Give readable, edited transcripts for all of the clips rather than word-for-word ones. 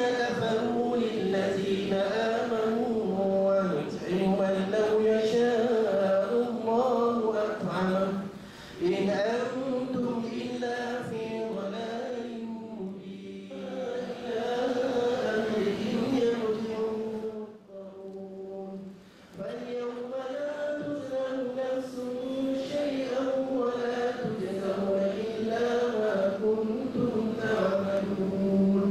الذين كفروا للذين آمنوا ويطعم من لو يشاء الله أطعمه إن أنتم إلا في ضلال مبين إلى أمرهم يرجعون فاليوم لا تظلم نفس شيئا ولا تجزون إلا ما كنتم تعملون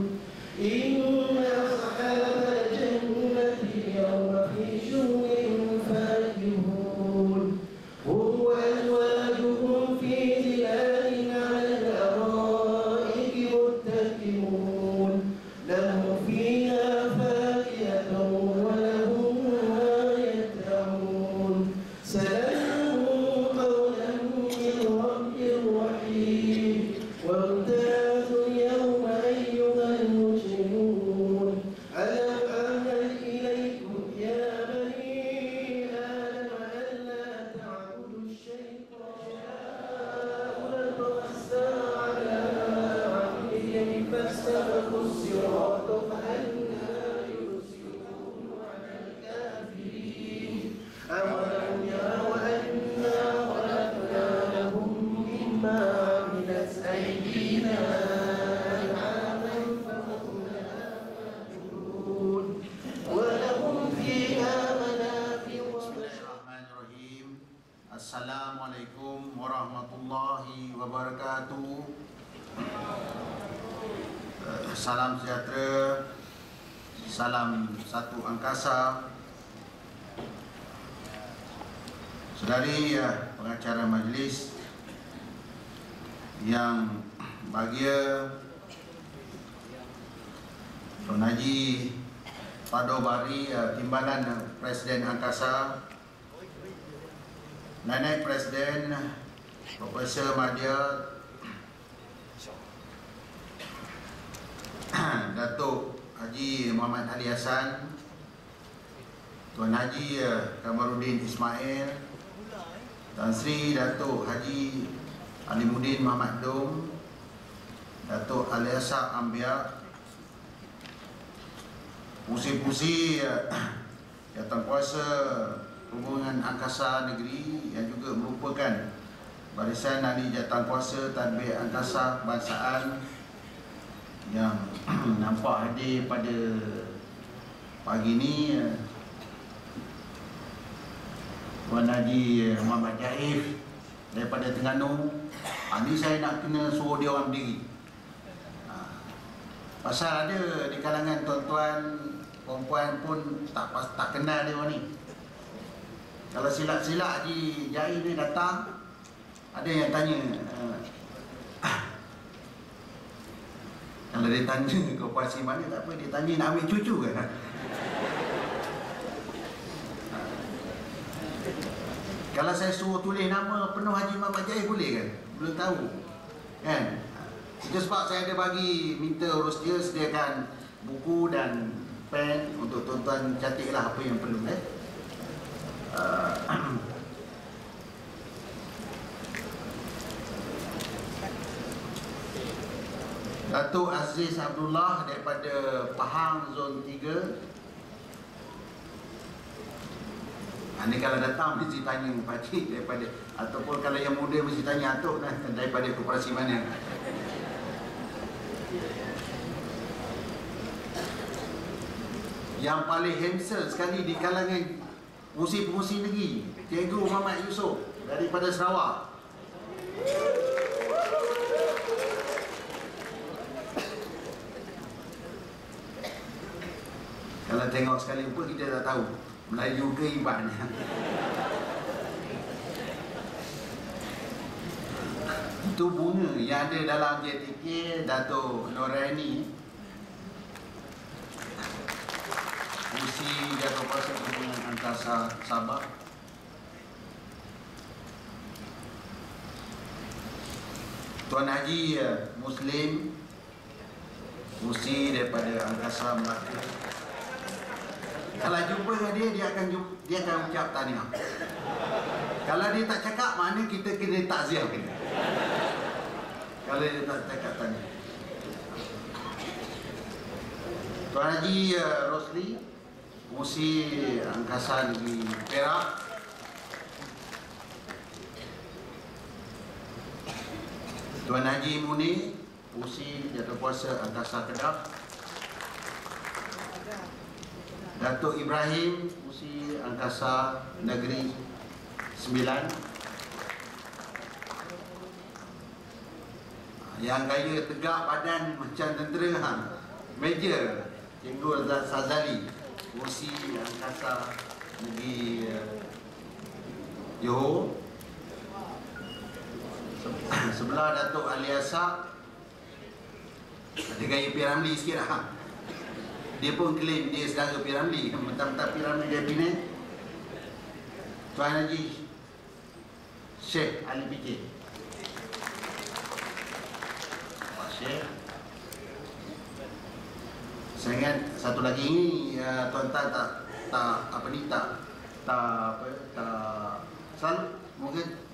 إن أصحاب الجنة اليوم في شغل فاكهون هم وأزواجهم في ظلال على الأرائك متكئون لهم فيها فاكهة ولهم ما يدعون سلام قولا من رب رحيم وامتازوا اليوم أيها المجرمون ألم أعهد إليكم يا بني آدم ألا تعبدوا الشيطان فتمسوا على عبدهم فاستبقوا الصراط فأنى يبصرون على الكافرين أولم يروا أنا خلقنا لهم مما عملت أيدينا أنعاما فهم لها ماكلون ولهم فيها منافع. Bismillahirrahmanirrahim. Assalamualaikum warahmatullahi wabarakatuh. Salam sejahtera, salam satu angkasa. Saudari pengacara majlis yang bahagia, Tuan Haji Pado Bari, Timbalan Presiden Angkasa, Nenek Presiden Profesor Madya, Datuk Haji Muhammad Ali Hassan, Tuan Haji Kamarudin Ismail, Tan Sri Datuk Haji Alimuddin Muhammad Dom, Datuk Aliasa Ambiak, Pusi-pusi Jawatankuasa Hubungan Angkasa Negeri yang juga merupakan Barisan Ahli Jawatankuasa Tadbir Angkasa Kebangsaan yang nampak hadir pada pagi ini, Tuan Haji Muhammad Jaif daripada Terengganu. Ini saya nak kena suruh dia orang berdiri. Pasal ada di kalangan tuan-tuan perempuan pun tak kenal dia orang ni. Kalau silap-silap Haji Jaif ni datang, ada yang tanya, kalau dia tanya korporasi mana tak apa, dia tanya nak ambil cucu kan. Kalau saya suruh tulis nama penuh Haji Muhammad Jaif boleh kan? Belum tahu kan? Itu sebab saya ada minta urus dia sediakan buku dan pen untuk tuan-tuan catiklah apa yang perlu. Datuk Aziz Abdullah daripada Pahang Zon 3. Ini kalau datang mesti tanya pakcik daripada, ataupun kalau yang muda mesti tanya atuk daripada koperasi mana. Yang paling handsome sekali di kalangan pengusi-pengusi negeri, Cikgu Muhammad Yusof daripada Sarawak. Kalau tengok sekali pun kita tak tahu Melayu ke Ibannya. Itu bunga yang ada dalam JTK Datuk Noraini, Usi Jawatankuasa Hubungan Angkasa Sabah. Tuan Haji Muslim, Usi daripada Angkasa Melaka. Kalau jumpa dengan dia akan ucap tahniah. Kalau dia tak cakap, mana kita kena takziah kena. Kalau dia tak cakap tahniah. Tuan Haji Rosli, Pengurusi Angkasa Negeri Perak. Tuan Haji Munir, Pengurusi Jawatankuasa Angkasa Kedah. Datuk Ibrahim, Pengurusi Angkasa Negeri 9. Yang gaya tegak badan macam tentera, Major Cenggur Sazali, Pengurusi Angkasa Negeri Johor. Sebelah Datuk Ali Asak, ada gaya P.Ramlee sikit lah. Dia pun klaim dia saudara P.Ramlee, mentang-mentang P.Ramlee dia Penang. Tuan Haji Sheikh Ali Bikir, Pak Sheikh. Saya ingat satu lagi ni tuan-tuan tak selalu,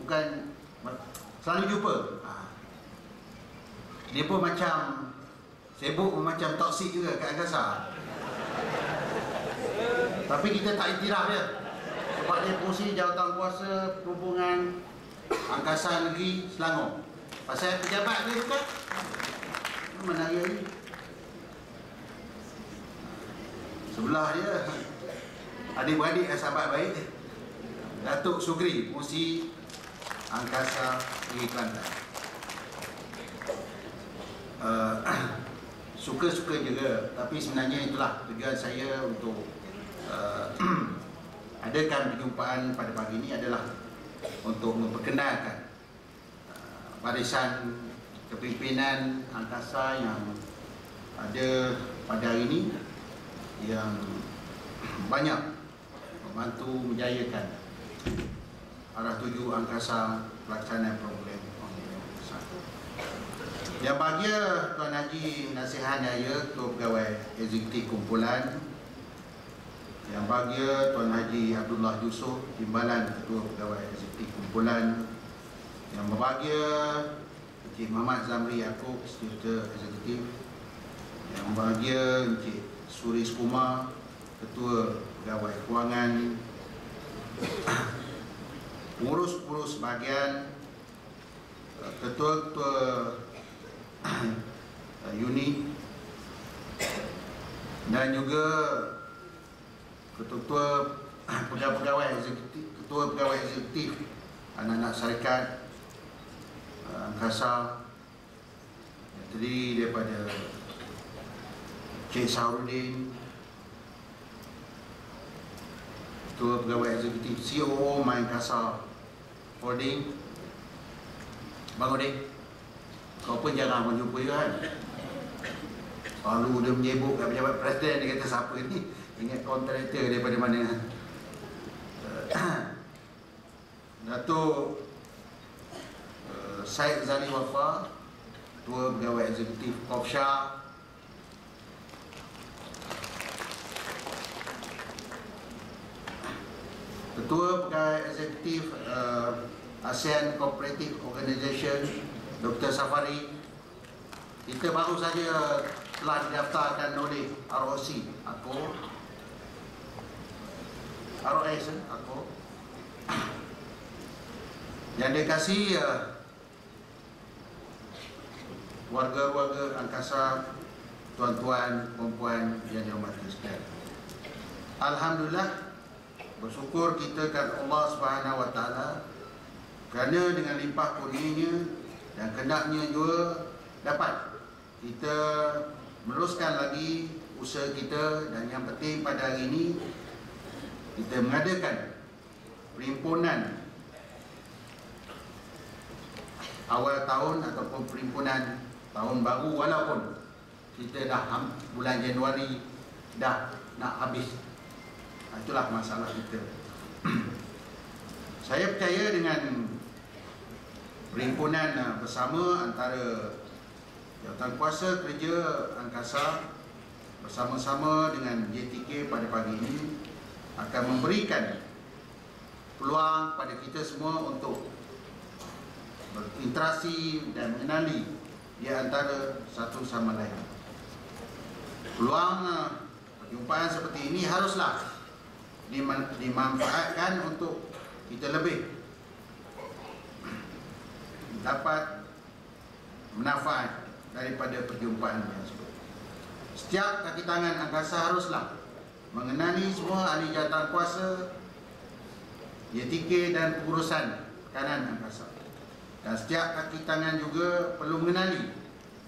bukan selalu jumpa. Dia pun macam sibuk, macam toksik juga kat angkasa. Tapi kita tak iktiraf dia, sebab dia Pengurusi Jawatankuasa Perhubungan Angkasa Negeri Selangor. Pasal pejabat dia bukan? Mana dia ni? Sebelah dia adik-beradik sahabat baik, Datuk Sugri, Pengurusi Angkasa Negeri Kelantan. Suka-suka juga, tapi sebenarnya itulah tujuan saya untuk adakan perjumpaan pada pagi ini adalah untuk memperkenalkan barisan kepimpinan angkasa yang ada pada hari ini, yang banyak membantu menjayakan arah tuju angkasa pelaksanaan program Omnibus 1. Yang bahagia Tuan Haji Nasihat Yahya, Ketua Pegawai Eksekutif Kumpulan. Yang bahagia Tuan Haji Abdullah Yusof, Timbalan Ketua Pegawai Eksekutif Kumpulan. Yang berbahagia Encik Muhammad Zamri Yaakob, Sekretariat Eksekutif. Yang berbahagia Encik Suris Kumar, Ketua Pegawai Kewangan. Pengurus-pengurus bahagian, ketua-ketua unit, dan juga ketua-ketua pegawai eksekutif, ketua pegawai eksekutif anak-anak syarikat angkasa yang terdiri daripada Cik Sahrudin, Ketua Pegawai Eksekutif COO Main Angkasa Holding. Bang Odin, kau pun jarang menjumpa dia kan? Selalu dia menyebut kat pejabat presiden, dia kata siapa ni? Ingat kontraktor daripada mana? Datuk Syed Zali Wafa, Ketua Pegawai Eksekutif Kofsha. Ketua Pegawai Eksekutif ASEAN Cooperative Organisation, Dr. Safari. Kita baru saja telah didaftarkan oleh ROC, ROS, yang dikasih warga-warga angkasa, tuan-tuan, puan-puan yang dihormati sekalian. Alhamdulillah, bersyukur kita kepada Allah Subhanahu Wa Taala kerana dengan limpah kurnianya dan kehendaknya juga dapat kita meneruskan lagi usaha kita, dan yang penting pada hari ini kita mengadakan perhimpunan awal tahun ataupun perhimpunan tahun baru, walaupun kita dah bulan Januari dah nak habis. Itulah masalah kita. Saya percaya dengan perhimpunan bersama antara Jawatankuasa Kerja Angkasa bersama-sama dengan JTK pada pagi ini akan memberikan peluang pada kita semua untuk berinteraksi dan mengenali di antara satu sama lain. Peluang perjumpaan seperti ini haruslah dimanfaatkan untuk kita lebih dapat manfaat daripada perjumpaan tersebut. Setiap kaki tangan angkasa haruslah mengenali semua ahli jawatan kuasa, etika dan pengurusan kanan angkasa. Dan setiap kaki tangan juga perlu mengenali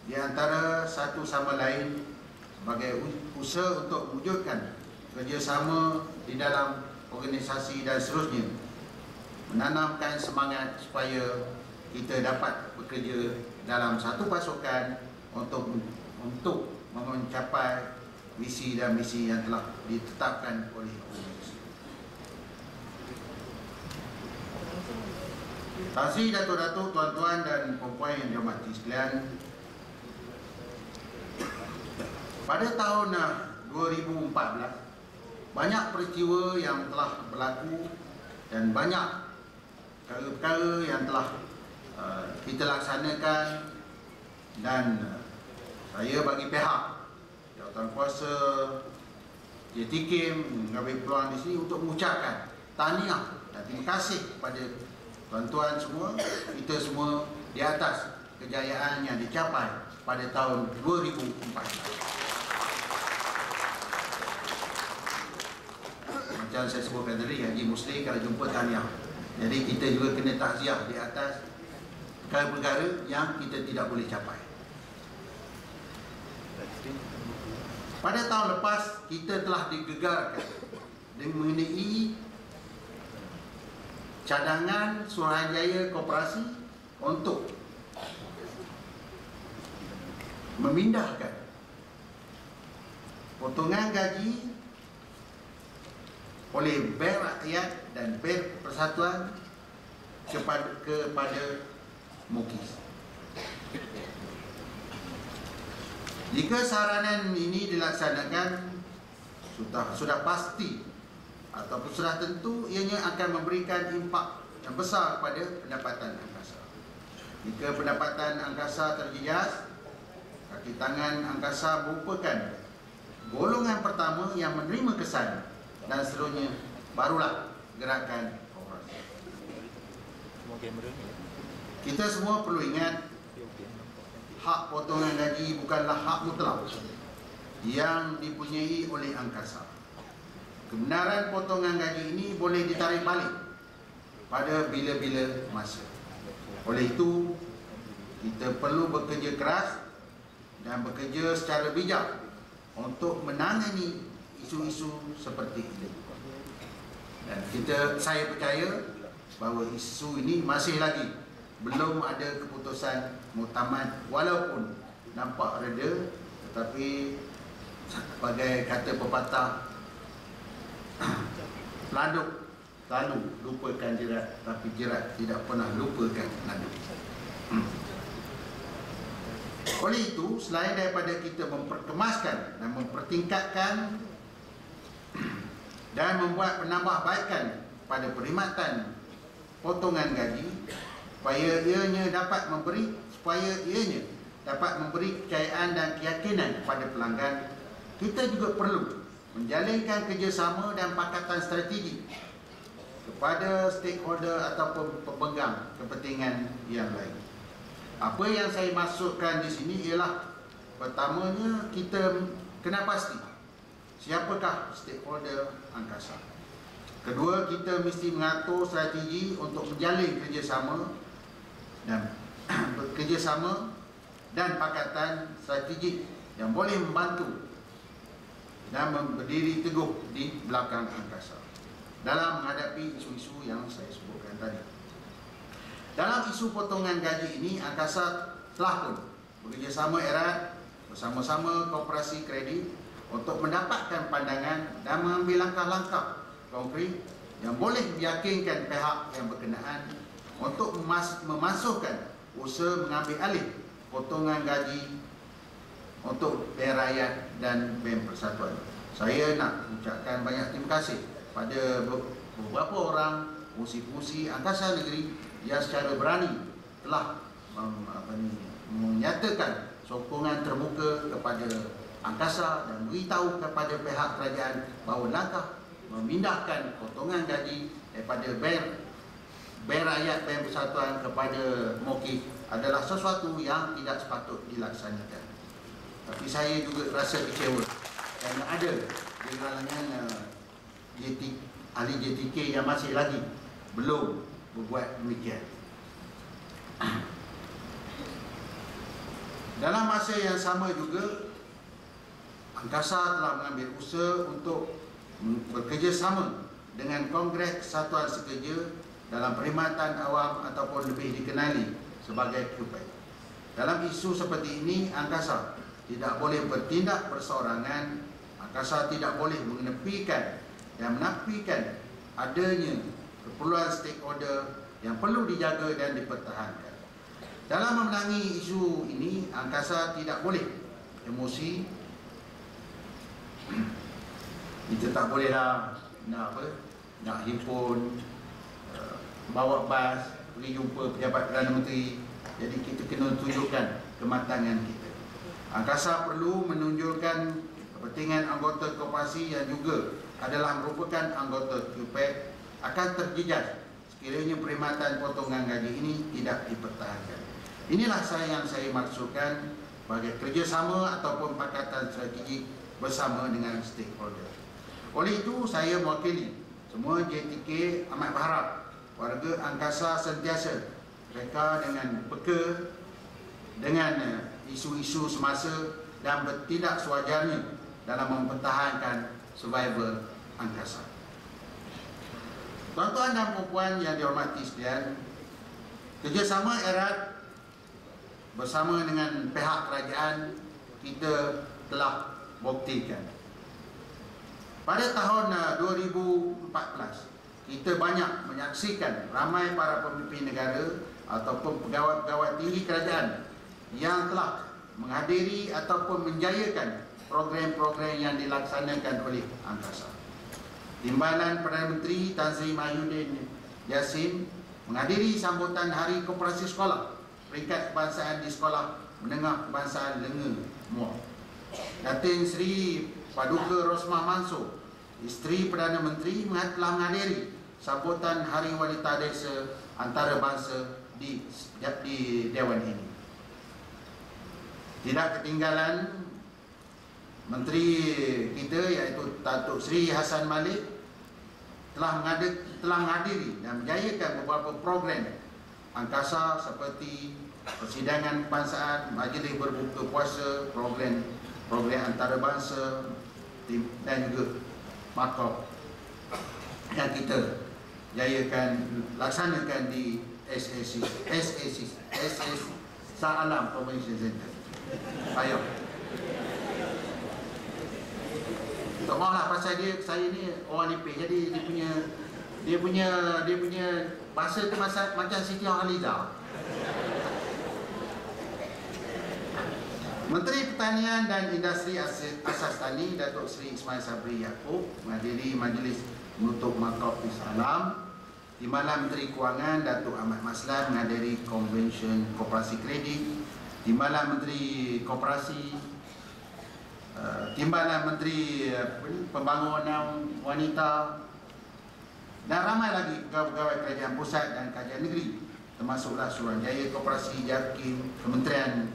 di antara satu sama lain sebagai usaha untuk mewujudkan kerjasama di dalam organisasi dan seterusnya, menanamkan semangat supaya kita dapat bekerja dalam satu pasukan untuk mencapai misi dan misi yang telah ditetapkan oleh organisasi. Tan Sri Datuk-Datuk, tuan-tuan dan puan-puan yang dihormati sekalian, pada tahun 2014 banyak peristiwa yang telah berlaku dan banyak perkara-perkara yang telah kita laksanakan, dan saya bagi pihak jawatan kuasa JTKIM mengambil peluang di sini untuk mengucapkan tahniah dan terima kasih kepada tuan-tuan semua, kita semua di atas kejayaan yang dicapai pada tahun 2014. Macam saya sebutkan tadi, Haji Muslim kalau jumpa tahniah. Jadi kita juga kena takziah di atas perkara-perkara yang kita tidak boleh capai. Pada tahun lepas kita telah digegarkan dengan mengenai cadangan Suruhanjaya Koperasi untuk memindahkan potongan gaji oleh Bank Rakyat dan Bank Persatuan kepada MUKIS. Jika saranan ini dilaksanakan, sudah pasti ataupun sudah tentu ianya akan memberikan impak yang besar kepada pendapatan angkasa. Jika pendapatan angkasa terjejas, kaki tangan angkasa merupakan golongan pertama yang menerima kesan, dan seterusnya barulah gerakan koperasi. Kita semua perlu ingat, hak potongan gaji bukanlah hak mutlak yang dipunyai oleh angkasa. Kebenaran potongan gaji ini boleh ditarik balik pada bila-bila masa. Oleh itu, kita perlu bekerja keras dan bekerja secara bijak untuk menangani isu-isu seperti ini. Dan saya percaya bahawa isu ini masih lagi belum ada keputusan muktamad, walaupun nampak reda, tetapi sebagai kata pepatah, pelanduk selalu lupakan jerat, tapi jerat tidak pernah lupakan pelanduk. Oleh itu, selain daripada kita memperkemaskan dan mempertingkatkan dan membuat penambahbaikan pada perkhidmatan potongan gaji, supaya ianya dapat memberi kepercayaan dan keyakinan kepada pelanggan, kita juga perlu menjalinkan kerjasama dan pakatan strategi kepada stakeholder ataupun pemegang kepentingan yang lain. Apa yang saya maksudkan di sini ialah, pertamanya kita kena pasti siapakah stakeholder angkasa. Kedua, kita mesti mengatur strategi untuk menjalin kerjasama dan pakatan strategik yang boleh membantu dan berdiri teguh di belakang angkasa dalam menghadapi isu-isu yang saya sebutkan tadi. Dalam isu potongan gaji ini, angkasa telah pun bekerjasama erat bersama-sama koperasi kredit untuk mendapatkan pandangan dan mengambil langkah-langkah konkret yang boleh meyakinkan pihak yang berkenaan untuk memasukkan usaha mengambil alih potongan gaji untuk Bank Rakyat dan Bank Persatuan. Saya nak ucapkan banyak terima kasih pada beberapa orang fungsi-fungsi angkasa negeri yang secara berani telah menyatakan sokongan terbuka kepada angkasa dan beritahu kepada pihak kerajaan bahawa langkah memindahkan potongan gaji daripada ber rakyat ber persatuan kepada MOKIF adalah sesuatu yang tidak sepatut dilaksanakan. Tapi saya juga rasa kecewa kerana ada di kalangan ahli JTK yang masih lagi belum berbuat demikian. Dalam masa yang sama juga, angkasa telah mengambil usaha untuk bekerjasama dengan Kongres Kesatuan Sekerja dalam Perkhidmatan Awam ataupun lebih dikenali sebagai QPEC. Dalam isu seperti ini, angkasa tidak boleh bertindak berseorangan. Angkasa tidak boleh mengenepikan dan menafikan adanya keperluan stakeholder yang perlu dijaga dan dipertahankan. Dalam memenangi isu ini, angkasa tidak boleh emosi. Kita tak bolehlah nak himpun, bawa bas pergi jumpa pejabat Perdana Menteri. Jadi kita kena tunjukkan kematangan kita. Angkasa perlu menunjukkan kepentingan anggota koperasi yang juga adalah merupakan anggota QPEC akan terjejas sekiranya perkhidmatan potongan gaji ini tidak dipertahankan. Inilah yang saya maksudkan sebagai kerjasama ataupun pakatan strategik bersama dengan stakeholder. Oleh itu, saya mewakili semua JTK amat berharap warga angkasa sentiasa mereka dengan peka dengan isu-isu semasa dan bertindak sewajarnya dalam mempertahankan survival angkasa. Tuan-tuan dan puan-puan yang dihormati sekalian, kerjasama erat bersama dengan pihak kerajaan kita telah buktikan. Pada tahun 2014, kita banyak menyaksikan ramai para pemimpin negara ataupun pegawai-pegawai tinggi kerajaan yang telah menghadiri ataupun menjayakan program-program yang dilaksanakan oleh angkasa. Timbalan Perdana Menteri Tan Sri Mahyudin Yassin menghadiri sambutan Hari Koperasi Sekolah Peringkat Kebangsaan di Sekolah Menengah Kebangsaan Lenga Muar. Datin Sri Paduka Rosmah Mansor, isteri Perdana Menteri, telah menghadiri sambutan Hari Wanita Desa Antarabangsa di Dewan ini. Tidak ketinggalan Menteri kita iaitu Datuk Seri Hassan Malik telah menghadiri dan menjayakan beberapa program angkasa seperti persidangan kebangsaan, majlis berbuka puasa, program antarabangsa dan juga makam yang kita laksanakan di SAC Shah Alam Convention Center. Ayo. Tak maulah pasal saya ni orang Nipis, jadi dia punya bahasa tu macam Siti Nurhaliza. Menteri Pertanian dan Industri Asas Tani Datuk Seri Ismail Sabri Yaakob menghadiri majlis menutup Makau Islam. Di mana Menteri Kewangan Datuk Ahmad Maslan menghadiri Konvensyen Koperasi Kredit. Di mana Menteri Koperasi, Timbalan Menteri Pembangunan Wanita dan ramai lagi pegawai-pegawai kerajaan pusat dan kerajaan negeri, termasuklah Suruhanjaya Koperasi, JAKIM, Kementerian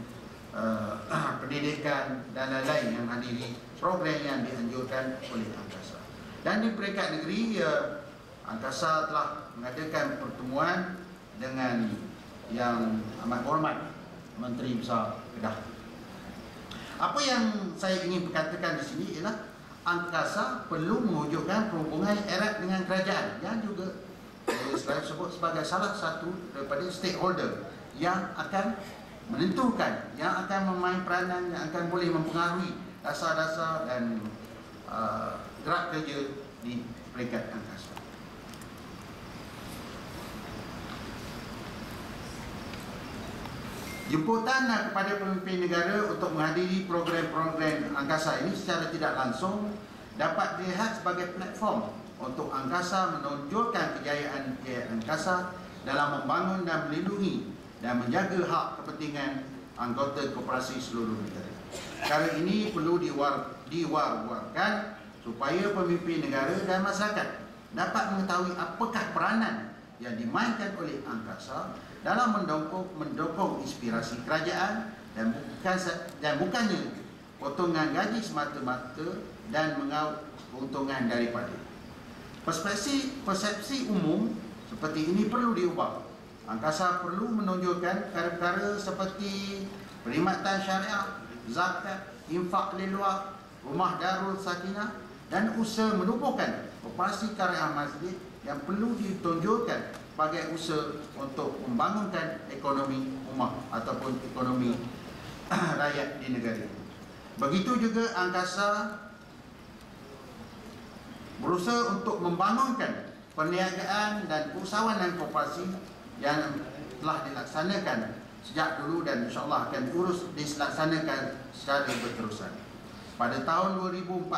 Pendidikan dan lain-lain yang hadiri program yang dianjurkan oleh angkasa. Dan di peringkat negeri, angkasa telah mengadakan pertemuan dengan yang amat hormat Menteri Besar Kedah. Apa yang saya ingin katakan di sini ialah angkasa perlu mewujudkan perhubungan erat dengan kerajaan yang juga saya sebut sebagai salah satu daripada stakeholder yang akan menentukan, yang akan memain peranan, yang akan boleh mempengaruhi dasar-dasar dan gerak kerja di peringkat angkasa. Jemputan kepada pemimpin negara untuk menghadiri program-program angkasa ini secara tidak langsung dapat dilihat sebagai platform untuk angkasa menonjolkan kejayaan angkasa dalam membangun dan melindungi dan menjaga hak kepentingan anggota koperasi seluruh negara. Perkara ini perlu diwar-warkan supaya pemimpin negara dan masyarakat dapat mengetahui apakah peranan yang dimainkan oleh angkasa dalam mendukung inspirasi kerajaan dan bukannya potongan gaji semata-mata dan mengaut keuntungan daripada. Persepsi umum seperti ini perlu diubah. Angkasa perlu menunjukkan perkara-perkara seperti perkhidmatan syariah, zakat, infak lil waqf, rumah darul sakinah dan usaha menubuhkan operasi karya masjid yang perlu ditunjukkan sebagai usaha untuk membangunkan ekonomi ummah ataupun ekonomi rakyat di negara. Begitu juga angkasa berusaha untuk membangunkan perniagaan dan usahawan koperasi yang telah dilaksanakan sejak dulu dan insyaAllah akan terus dilaksanakan secara berterusan. Pada tahun 2014,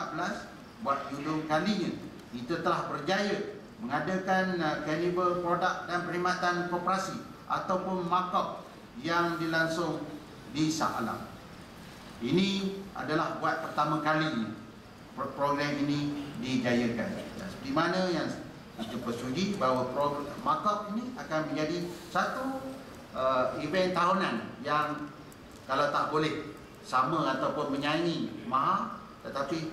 buat hujung kalinya, kita telah berjaya mengadakan carnival produk dan perkhidmatan koperasi ataupun markup yang dilangsung di Shah Alam. Ini adalah buat pertama kali program ini dijayakan. Di mana yang kita bersetuju bahawa program markup ini akan menjadi satu event tahunan yang kalau tak boleh sama ataupun menyaingi MAHA, tetapi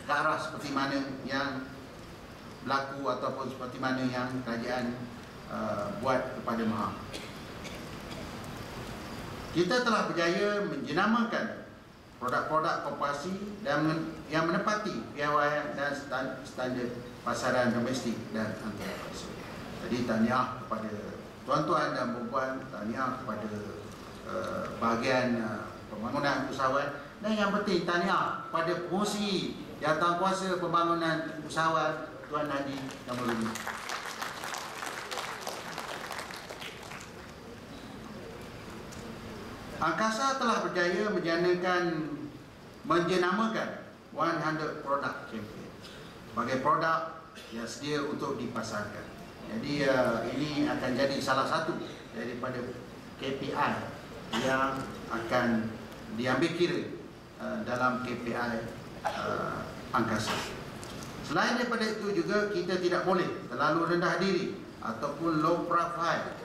ke arah seperti mana yang berlaku ataupun seperti mana yang kerajaan buat kepada MAHA. Kita telah berjaya menjenamakan produk-produk koperasi dan yang menepati piawaian dan standard pasaran domestik dan antarabangsa. Jadi tahniah kepada tuan-tuan dan puan-puan, tahniah kepada bahagian pembangunan usahawan, dan yang penting tahniah pada pengurusi Jawatankuasa Pembangunan Usahawan Tuan Hadi Kamarudin. Angkasa telah berjaya menjenamakan 100 produk champion sebagai produk yang sedia untuk dipasarkan. Jadi ini akan jadi salah satu daripada KPI yang akan diambil kira dalam KPI angkasa. Selain daripada itu juga kita tidak boleh terlalu rendah diri ataupun low profile.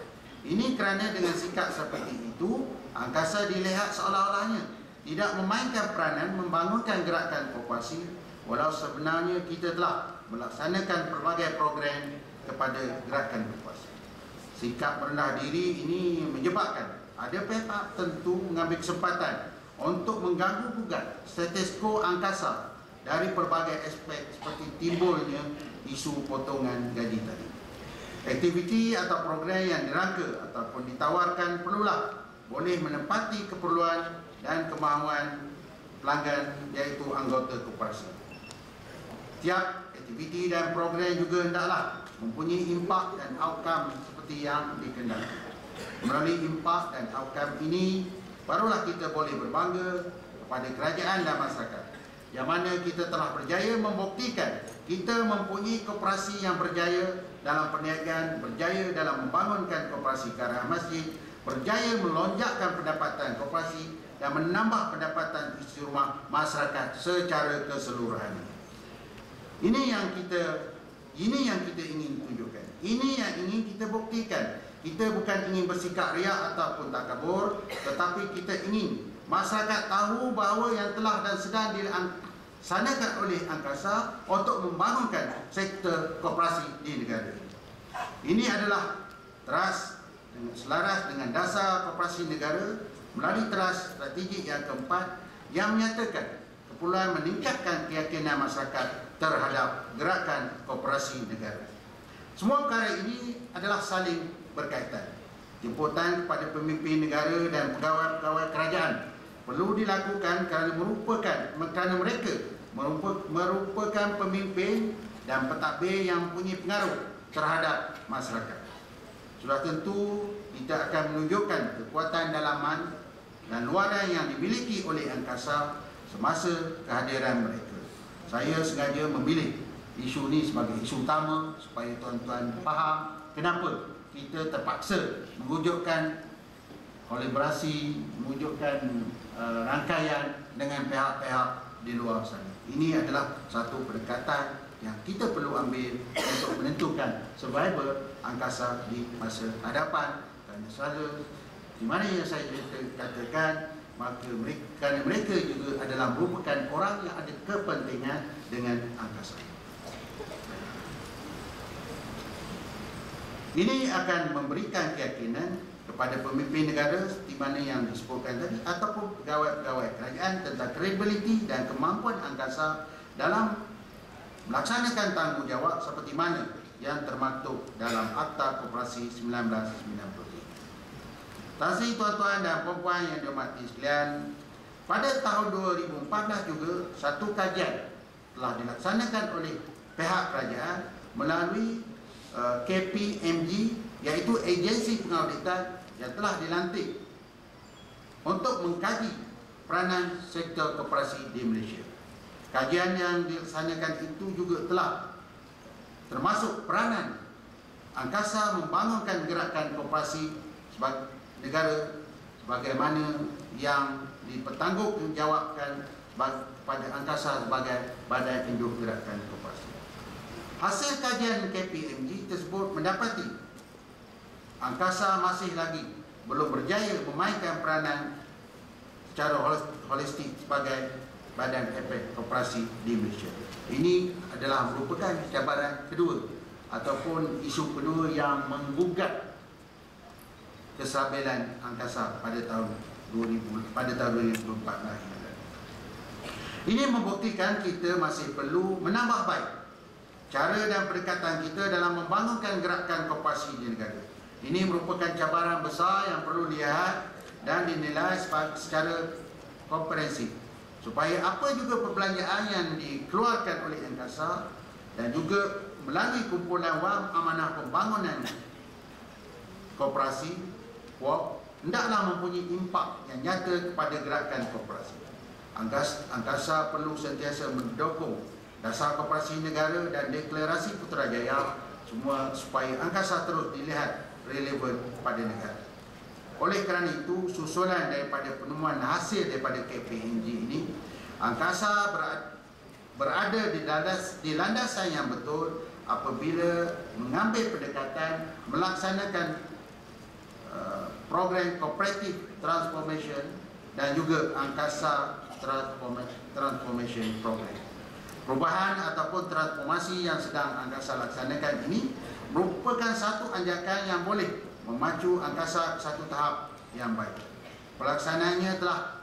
Ini kerana dengan sikap seperti itu, angkasa dilihat seolah-olahnya tidak memainkan peranan membangunkan gerakan koperasi, walau sebenarnya kita telah melaksanakan pelbagai program kepada gerakan koperasi. Sikap merendah diri ini menyebabkan ada pihak tertentu mengambil kesempatan untuk mengganggu gugat status quo angkasa dari pelbagai aspek seperti timbulnya isu potongan gaji tadi. Aktiviti atau program yang dirangka ataupun ditawarkan perlulah boleh menempati keperluan dan kemahuan pelanggan iaitu anggota koperasi. Tiap aktiviti dan program juga hendaklah mempunyai impak dan outcome seperti yang dikendaki. Melalui impak dan outcome ini barulah kita boleh berbangga kepada kerajaan dan masyarakat, yang mana kita telah berjaya membuktikan kita mempunyai koperasi yang berjaya dalam perniagaan, berjaya dalam membangunkan koperasi karya masjid, berjaya melonjakkan pendapatan koperasi dan menambah pendapatan isi rumah masyarakat secara keseluruhan. Ini yang kita ingin tunjukkan. Ini yang ingin kita buktikan. Kita bukan ingin bersikap riak ataupun takabur, tetapi kita ingin masyarakat tahu bahawa yang telah dan sedang dilaksanakan oleh angkasa untuk membangunkan sektor koperasi di negara ini. Ini adalah selaras dengan dasar koperasi negara melalui teras strategik yang keempat yang menyatakan keperluan meningkatkan keyakinan masyarakat terhadap gerakan koperasi negara. Semua perkara ini adalah saling berkaitan. Jemputan kepada pemimpin negara dan pegawai-pegawai kerajaan perlu dilakukan kerana mereka merupakan pemimpin dan pentadbir yang mempunyai pengaruh terhadap masyarakat. Sudah tentu kita akan menunjukkan kekuatan dalaman dan luaran yang dimiliki oleh angkasa semasa kehadiran mereka. Saya sengaja memilih isu ini sebagai isu utama supaya tuan-tuan faham kenapa kita terpaksa mewujudkan kolaborasi, mewujudkan rangkaian dengan pihak-pihak di luar sana. Ini adalah satu pendekatan yang kita perlu ambil untuk menentukan survival angkasa di masa hadapan. Kerana selalu di mana yang saya katakan, maka kerana mereka juga adalah merupakan orang yang ada kepentingan dengan angkasa. Ini akan memberikan keyakinan kepada pemimpin negara di mana yang disebutkan tadi ataupun pegawai-pegawai kerajaan tentang kredibiliti dan kemampuan angkasa dalam melaksanakan tanggungjawab seperti mana yang termaktub dalam Akta Koperasi 1993. Tahniah tuan-tuan dan puan-puan yang dihormati sekalian, pada tahun 2014 juga satu kajian telah dilaksanakan oleh pihak kerajaan melalui KPMG, iaitu agensi pengauditan yang telah dilantik untuk mengkaji peranan sektor koperasi di Malaysia. Kajian yang dilaksanakan itu juga telah termasuk peranan angkasa membangunkan gerakan koperasi sebagai negara sebagaimana yang dipertanggungjawabkan pada angkasa sebagai badan induk gerakan koperasi. Hasil kajian KPMG tersebut mendapati angkasa masih lagi belum berjaya memainkan peranan secara holistik sebagai badan efek koperasi di Malaysia. Ini adalah merupakan cabaran kedua ataupun isu kedua yang menggugat kestabilan angkasa pada tahun 2014 ini. Ini membuktikan kita masih perlu menambah baik cara dan pendekatan kita dalam membangunkan gerakan koperasi di negara. Ini merupakan cabaran besar yang perlu dilihat dan dinilai secara komprehensif, supaya apa juga perbelanjaan yang dikeluarkan oleh angkasa dan juga melalui kumpulan wang amanah pembangunan koperasi hendaklah mempunyai impak yang nyata kepada gerakan koperasi. Angkasa perlu sentiasa mendukung dasar koperasi negara dan deklarasi Putrajaya semua supaya angkasa terus dilihat relevan pada negara. Oleh kerana itu, susulan daripada penemuan hasil daripada KPMG ini, angkasa berada di landasan yang betul apabila mengambil pendekatan melaksanakan program cooperative transformation dan juga angkasa transformation program. Perubahan ataupun transformasi yang sedang angkasa laksanakan ini merupakan satu anjakan yang boleh memacu angkasa ke satu tahap yang baik. Pelaksanaannya telah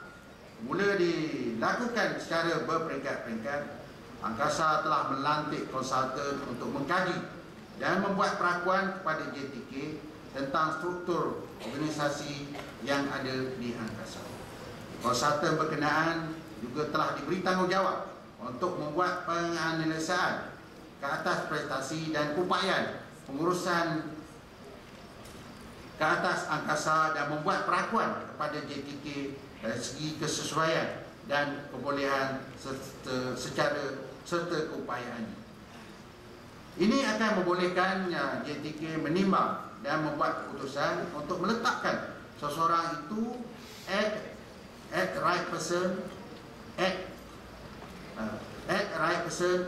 mula dilakukan secara berperingkat-peringkat. Angkasa telah melantik konsultan untuk mengkaji dan membuat perakuan kepada JTK tentang struktur organisasi yang ada di angkasa. Konsultan berkenaan juga telah diberi tanggungjawab untuk membuat penganalisaan ke atas prestasi dan upaya pengurusan ke atas angkasa dan membuat perakuan kepada JTK dari segi kesesuaian dan kebolehan serta keupayaannya. Ini akan membolehkan JTK menimbang dan membuat keputusan untuk meletakkan seseorang itu at right person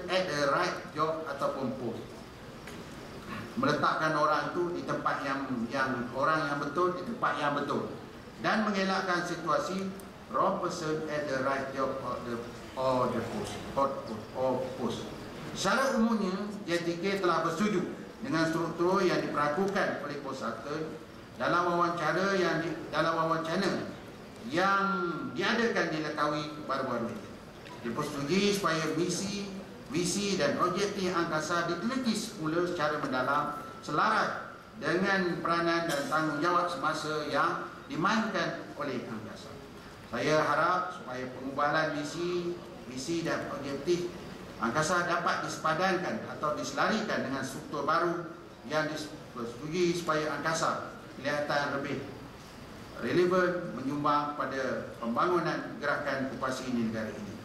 at the right job ataupun post. Meletakkan orang itu di tempat yang orang yang betul di tempat yang betul dan mengelakkan situasi wrong person at the right job or the post. Secara umumnya, JTK telah bersetuju dengan struktur yang diperakukan oleh konsultan dalam wawancara yang diadakan di Langkawi baru-baru ini. Dipersetujui supaya visi dan objektif angkasa diteliti semula secara mendalam selaras dengan peranan dan tanggungjawab semasa yang dimainkan oleh angkasa. Saya harap supaya pengubahan visi dan objektif angkasa dapat disepadankan atau diselarikan dengan struktur baru yang disetujui supaya angkasa kelihatan lebih relevan menyumbang pada pembangunan gerakan koperasi di negara ini.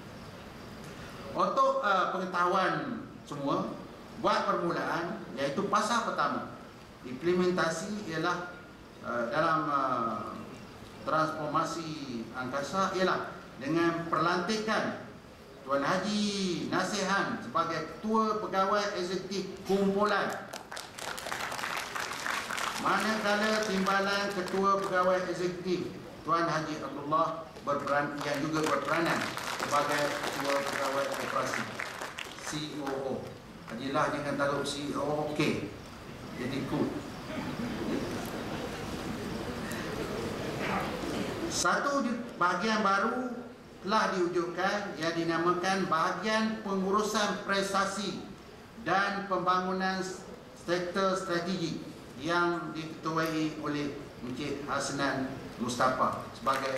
Untuk pengetahuan semua, buat permulaan iaitu pasal pertama implementasi ialah dalam transformasi angkasa ialah dengan perlantikan Tuan Haji Nasihan sebagai Ketua Pegawai Eksekutif Kumpulan. Manakala timbalan Ketua Pegawai Eksekutif Tuan Haji Abdullah yang juga berperanan sebagai Ketua Pegawai Koperasi COO. Hajilah jangan taruh CEO okey. Jadi good. Satu bahagian baru telah diwujudkan yang dinamakan bahagian pengurusan prestasi dan pembangunan sektor strategi yang diketuai oleh Encik Hasnan Mustafa sebagai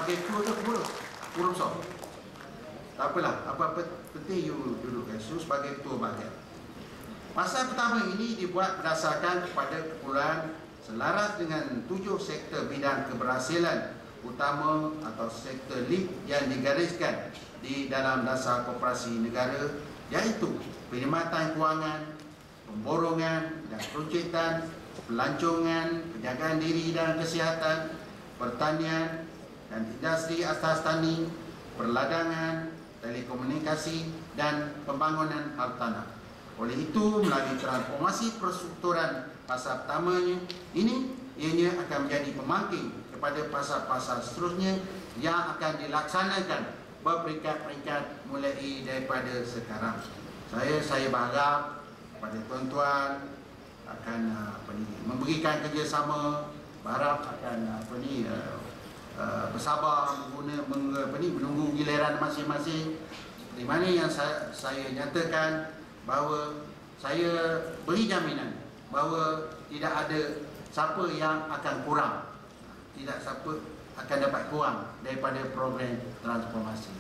ketua ke pura besar. Tak apalah, apa-apa penting you duduk sebagai ketua bahagian. Pasal pertama ini dibuat berdasarkan kepada keperluan selaras dengan 7 sektor bidang keberhasilan utama atau sektor lead yang digariskan di dalam dasar koperasi negara, iaitu perkhidmatan kewangan, pemborongan dan peruncitan, pelancongan, penjagaan diri dan kesihatan, pertanian dan industri asas tani, perladangan, telekomunikasi dan pembangunan hartanah. Oleh itu, melalui transformasi perstrukturan pasar pertamanya ini, ianya akan menjadi pemangking kepada pasar-pasar seterusnya yang akan dilaksanakan berperingkat-peringkat mulai daripada sekarang. Saya berharap pada tuan-tuan akan memberikan kerjasama, berharap akan bersabar menunggu giliran masing-masing. Di mana yang saya nyatakan bahawa saya beri jaminan bahawa tidak ada siapa yang akan kurang, tidak siapa akan dapat kurang daripada program transformasi.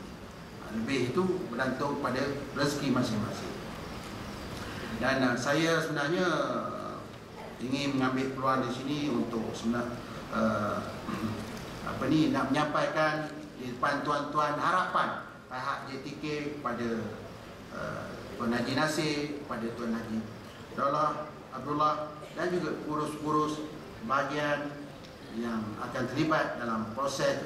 Lebih itu bergantung pada rezeki masing-masing. Dan saya sebenarnya ingin mengambil peluang di sini untuk nak menyampaikan di depan tuan-tuan harapan pihak JTK kepada Tuan Haji Nasir, kepada Tuan Haji Abdullah dan juga urus-urus bahagian yang akan terlibat dalam proses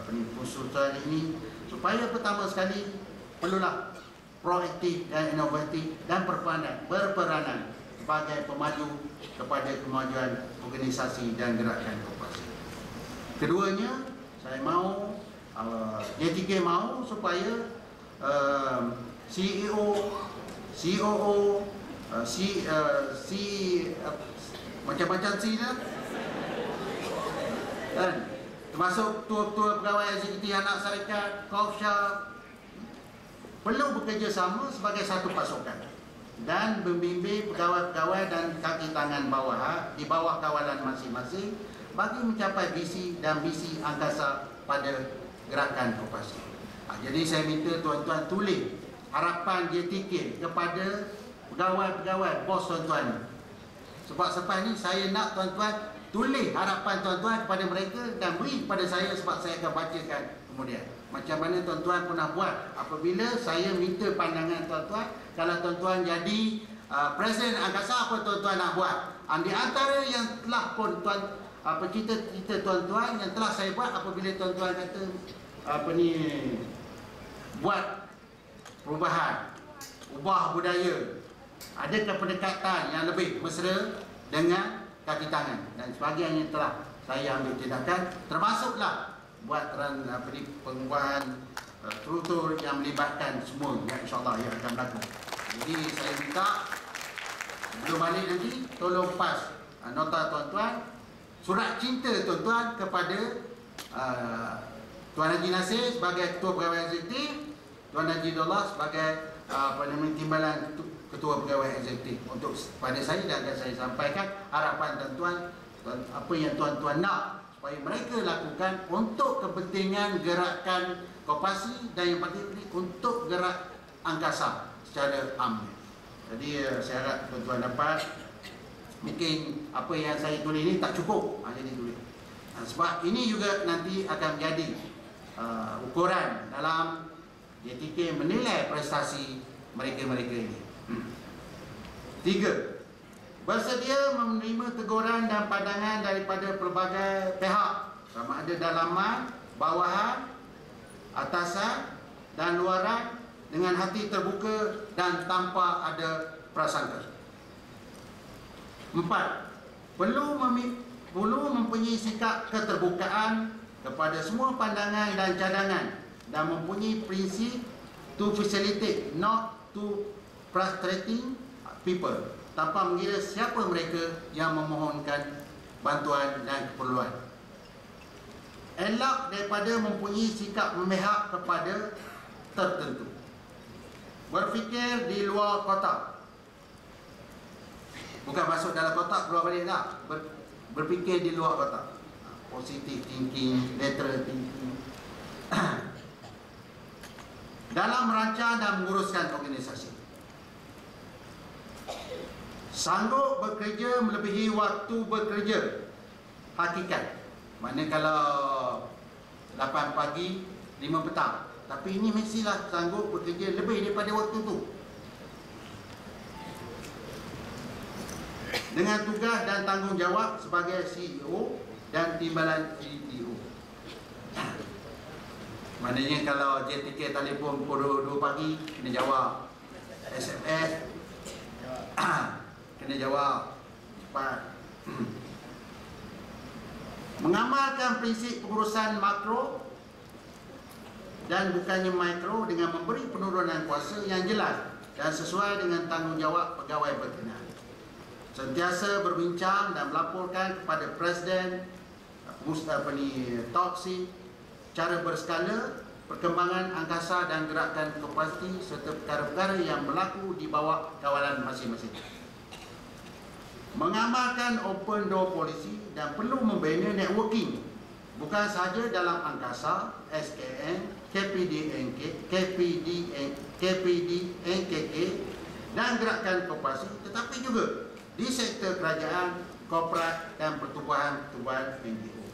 pensusunan ini, supaya pertama sekali perlulah proaktif dan inovatif dan berperanan sebagai pemaju kepada kemajuan organisasi dan gerakan koperasi. Keduanya, saya mahu JTK mahu supaya CEO, COO, macam-macam C dah, dan termasuk ketua-ketua pegawai eksekutif anak syarikat, Kofsha, perlu bekerjasama sebagai satu pasukan dan membimbing pegawai-pegawai dan kaki tangan bawah di bawah kawalan masing-masing bagi mencapai visi dan misi angkasa pada gerakan koperasi. Jadi saya minta tuan-tuan tulis harapan JTK kepada pegawai-pegawai bos tuan-tuan. Sebab selepas ni saya nak tuan-tuan tulis harapan tuan-tuan kepada mereka dan beri kepada saya, sebab saya akan bacakan kemudian. Macam mana tuan-tuan pernah buat apabila saya minta pandangan tuan-tuan. Kalau tuan-tuan jadi Presiden angkasa, apa tuan-tuan nak buat? Di antara yang telah pun cita-cita tuan-tuan yang telah saya buat apabila tuan-tuan kata buat perubahan, ubah budaya, adakah pendekatan yang lebih mesra dengan kaki tangan dan sebagainya telah saya ambil tindakan, termasuklah buat pengubahan struktur yang melibatkan semua yang insyaAllah yang akan berlaku. Jadi saya minta sebelum balik nanti tolong pas nota tuan-tuan, surat cinta tuan-tuan kepada Tuan Haji Nasir sebagai Ketua Pegawai Eksekutif, Tuan Haji Abdullah sebagai timbalan Ketua Pegawai Eksekutif. Untuk pada saya dan akan saya sampaikan harapan tuan-tuan, apa yang tuan-tuan nak supaya mereka lakukan untuk kepentingan gerakan koperasi dan yang paling penting untuk gerak angkasa secara aman. Jadi saya harap tuan-tuan dapat, mungkin apa yang saya tulis ini tak cukup, jadi tulis. Sebab ini juga nanti akan menjadi ukuran dalam JTK menilai prestasi mereka-mereka ini. 3. bersedia menerima teguran dan pandangan daripada pelbagai pihak, sama ada dalaman, bawahan, atasan dan luaran, dengan hati terbuka dan tanpa ada prasangka. 4. Perlu mempunyai sikap keterbukaan kepada semua pandangan dan cadangan, dan mempunyai prinsip to facilitate, not to frustrating people, tanpa mengira siapa mereka yang memohonkan bantuan dan keperluan. Elak daripada mempunyai sikap memihak kepada tertentu. Berfikir di luar kotak. Bukan masuk dalam kotak keluar balik tak. Berfikir di luar kotak. Positive thinking, lateral thinking. Dalam merancang dan menguruskan organisasi. Sanggup bekerja melebihi waktu bekerja. Hakikat. Maknanya kalau 8 pagi, 5 petang. Tapi ini mestilah sanggup bekerja lebih daripada waktu itu. Dengan tugas dan tanggungjawab sebagai CEO dan timbalan CTO. Maknanya kalau JTK telefon pukul 2 pagi, kena jawab. SMS, kena jawab cepat. Mengamalkan prinsip pengurusan makro dan bukannya mikro, dengan memberi penurunan kuasa yang jelas dan sesuai dengan tanggungjawab pegawai berkenaan. Sentiasa berbincang dan melaporkan kepada Presiden Toksi cara berskala perkembangan angkasa dan gerakan koperasi serta perkara-perkara yang berlaku di bawah kawalan masing-masing. Mengamalkan open door policy dan perlu membina networking bukan sahaja dalam angkasa, SKN, KPD, NKK dan gerakan koperasi, tetapi juga di sektor kerajaan, korporat dan pertubuhan-pertubuhan NGO.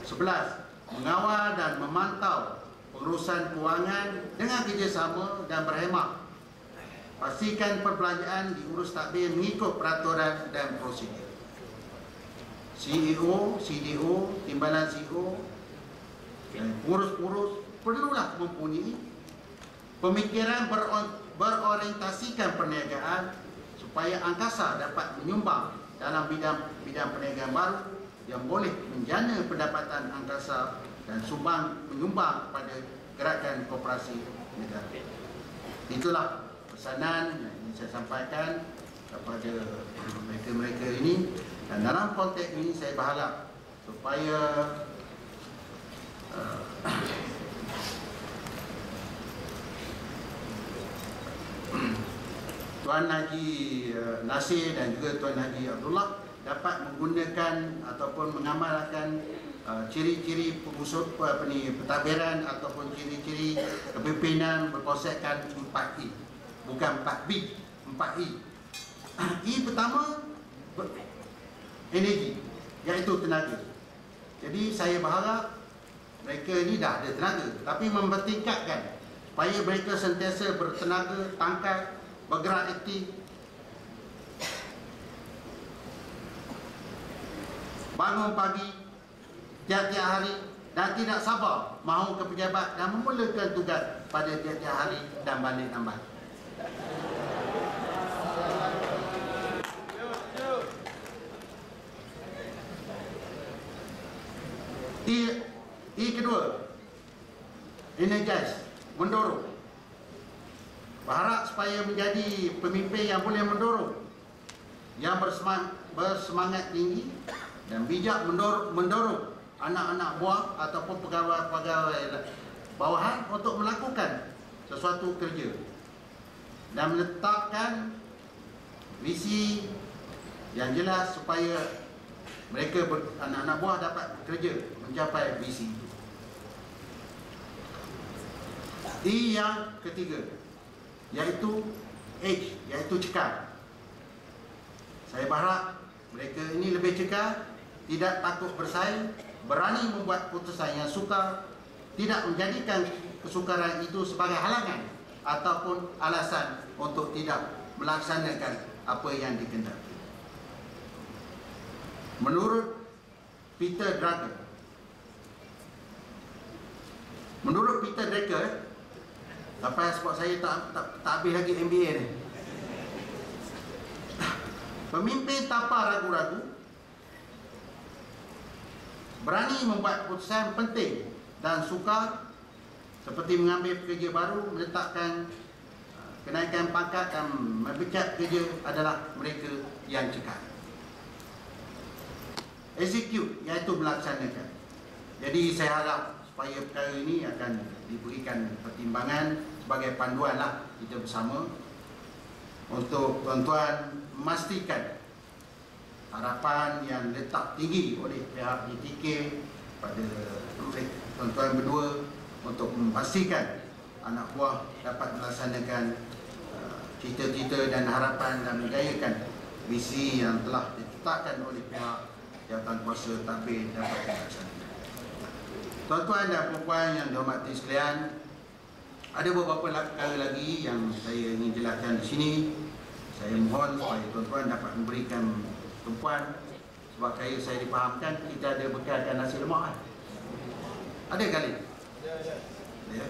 11. Mengawal dan memantau pengurusan kewangan dengan kerjasama dan berhemat. Pastikan perbelanjaan diurus tadbir mengikut peraturan dan prosedur. CEO, CDO, timbalan CEO dan pengurus-pengurus perlulah mempunyai pemikiran berorientasikan perniagaan supaya angkasa dapat menyumbang dalam bidang perniagaan baru yang boleh menjana pendapatan angkasa dan menyumbang kepada gerakan koperasi negara. Itulah pesanan yang ingin saya sampaikan kepada mereka-mereka ini, dan dalam konteks ini saya berharap supaya Tuan Haji Nasir dan juga Tuan Haji Abdullah dapat menggunakan ataupun mengamalkan ciri-ciri pentadbiran ataupun ciri-ciri kepimpinan berkonsepkan 4E, bukan 4B, 4E. E pertama energi, iaitu tenaga. Jadi saya berharap mereka ni dah ada tenaga, tapi mempertingkatkan supaya mereka sentiasa bertenaga, tangkai, bergerak aktif, bangun pagi tiap-tiap hari dan tidak sabar mahu ke pejabat dan memulakan tugas pada tiap-tiap hari dan balik lambat. I kedua, energize, mendorong. Berharap supaya menjadi pemimpin yang boleh mendorong, yang bersemangat tinggi dan bijak mendorong anak-anak buah ataupun pegawai-pegawai bawahan untuk melakukan sesuatu kerja dan meletakkan visi yang jelas supaya mereka anak-anak buah dapat bekerja mencapai visi itu. I yang ketiga, iaitu H, iaitu cekal. Saya berharap mereka ini lebih cekal, tidak takut bersaing, berani membuat keputusan yang sukar, tidak menjadikan kesukaran itu sebagai halangan ataupun alasan untuk tidak melaksanakan apa yang dikehendaki. Menurut Peter Drucker, sampai sebab saya tak habis lagi MBA ni. Pemimpin tanpa ragu-ragu berani membuat keputusan penting dan sukar, seperti mengambil pekerja baru, meletakkan kenaikan pangkat dan mempecat kerja adalah mereka yang cekal. Execute, iaitu melaksanakan. Jadi saya harap supaya perkara ini akan diberikan pertimbangan sebagai panduan lah kita bersama untuk tuan-tuan memastikan harapan yang letak tinggi oleh pihak DTK pada tuan-tuan berdua untuk memastikan anak buah dapat melaksanakan cita-cita dan harapan dan menjayakan visi yang telah ditetapkan oleh pihak jawatankuasa tadbir dapat dilaksanakan. Tuan-tuan dan puan yang dihormati sekalian, ada beberapa perkara lagi yang saya ingin jelaskan di sini. Saya mohon supaya tuan-tuan dapat memberikan tumpuan, sebab saya dipahamkan kita ada bekalkan nasi lemak kan? Ada kali? Ya.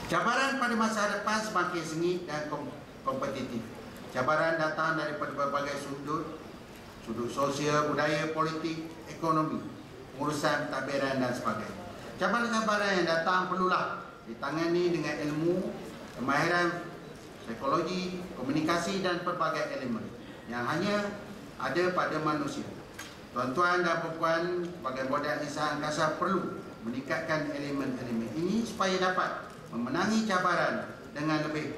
Cabaran pada masa depan semakin sengit dan kompetitif. Cabaran datang daripada berbagai sudut sosial, budaya, politik, ekonomi, urusan pentadbiran dan sebagainya. Cabaran-cabaran yang datang perlulah ditangani dengan ilmu, kemahiran psikologi, komunikasi dan pelbagai elemen yang hanya ada pada manusia. Tuan-tuan dan puan sebagai modal insan angkasa perlu meningkatkan elemen-elemen ini supaya dapat memenangi cabaran dengan lebih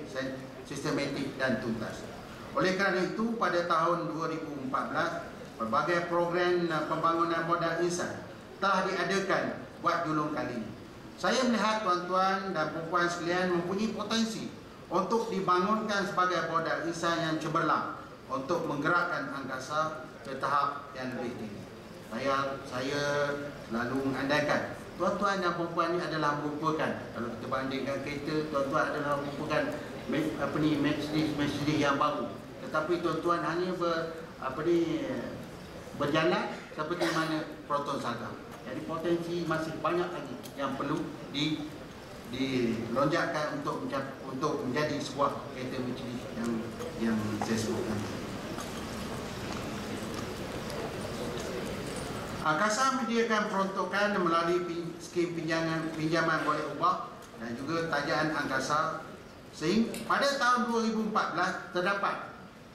sistematik dan tuntas. Oleh kerana itu, pada tahun 2014, pelbagai program pembangunan modal insan telah diadakan buat julung kali ini. Saya melihat tuan-tuan dan puan sekalian mempunyai potensi untuk dibangunkan sebagai modal insan yang cemerlang untuk menggerakkan angkasa ke tahap yang lebih tinggi. Saya selalu mengandaikan tuan-tuan dan puan ini adalah merupakan, kalau kita bandingkan kereta, tuan-tuan adalah merupakan Mercedes yang baru. Tetapi tuan-tuan hanya berjalan seperti mana Proton saja. Jadi potensi masih banyak lagi yang perlu dilonjakkan untuk menjadi sebuah kereta Mercedes yang saya sebutkan. Angkasa menyediakan peruntukan melalui skim pinjaman boleh ubah dan juga tajaan angkasa, sehingga pada tahun 2014 terdapat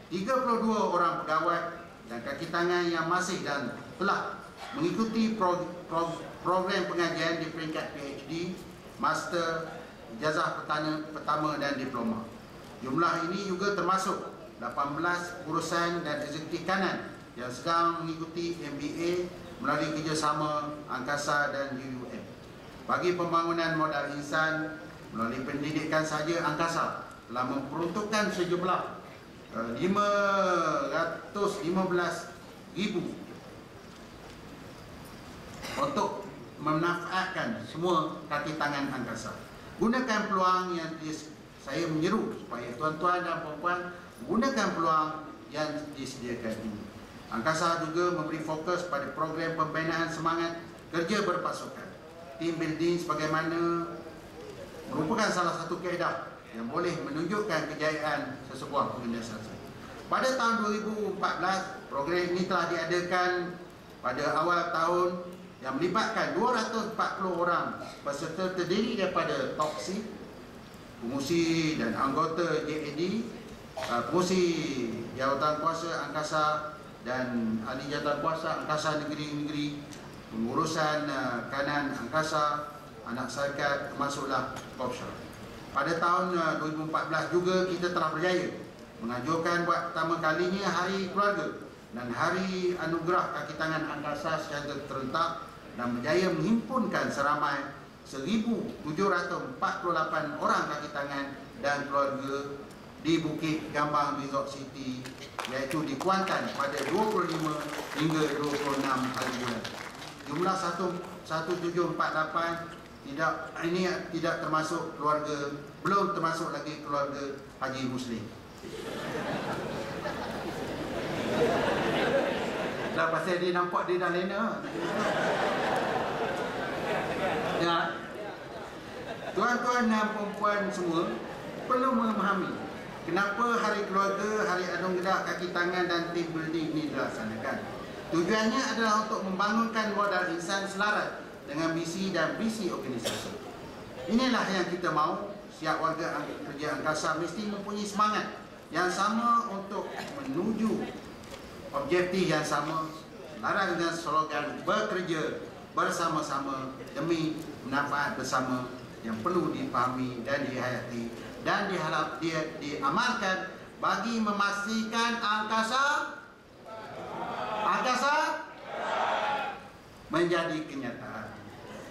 32 orang pegawai dan kaki tangan yang masih dan telah mengikuti program pengajian di peringkat PhD, Master, Ijazah Pertama dan Diploma. Jumlah ini juga termasuk 18 urusan dan eksekutif kanan yang sedang mengikuti MBA melalui kerjasama angkasa dan UUM. Bagi pembangunan modal insan melalui pendidikan saja, angkasa telah memperuntukkan sejumlah 515,000 untuk memanfaatkan semua kaki tangan angkasa. Gunakan peluang yang saya menyeru supaya tuan-tuan dan puan gunakan peluang yang disediakan ini. Angkasa juga memberi fokus pada program pembinaan semangat kerja berpasukan. Team building sebagaimana merupakan salah satu kaedah yang boleh menunjukkan kejayaan sesebuah organisasi. Pada tahun 2014, program ini telah diadakan pada awal tahun yang melibatkan 240 orang peserta terdiri daripada toksi, pengurusi dan anggota JAD, pengurusi jawatankuasa angkasa dan ahli jawatankuasa angkasa negeri-negeri, pengurusan kanan angkasa, anak syarikat, termasuklah offshore. Pada tahun 2014 juga kita telah berjaya mengajukan buat pertama kalinya Hari Keluarga dan Hari Anugerah Kaki Tangan Angkasa secara terentak dan berjaya menghimpunkan seramai 1,748 orang kaki tangan dan keluarga di Bukit Gambang Resort City, iaitu di Kuantan pada 25 hingga 26 hari bulan. Jumlah 1748 ini tidak termasuk keluarga, belum termasuk lagi keluarga Haji Muslim. Dah pasal dia nampak dia dah lena. Ya. Tuan-tuan dan puan-puan semua perlu memahami kenapa Hari Keluarga, Hari Adung Kedah, Kaki Tangan dan Team Building ini dilaksanakan. Tujuannya adalah untuk membangunkan modal insan selaras dengan misi dan visi organisasi. Inilah yang kita mahu. Setiap warga kerja angkasa mesti mempunyai semangat yang sama untuk menuju objektif yang sama, selaras dengan slogan bekerja bersama-sama demi manfaat bersama yang perlu dipahami dan dihayati dan diamalkan bagi memastikan angkasa menjadi kenyataan.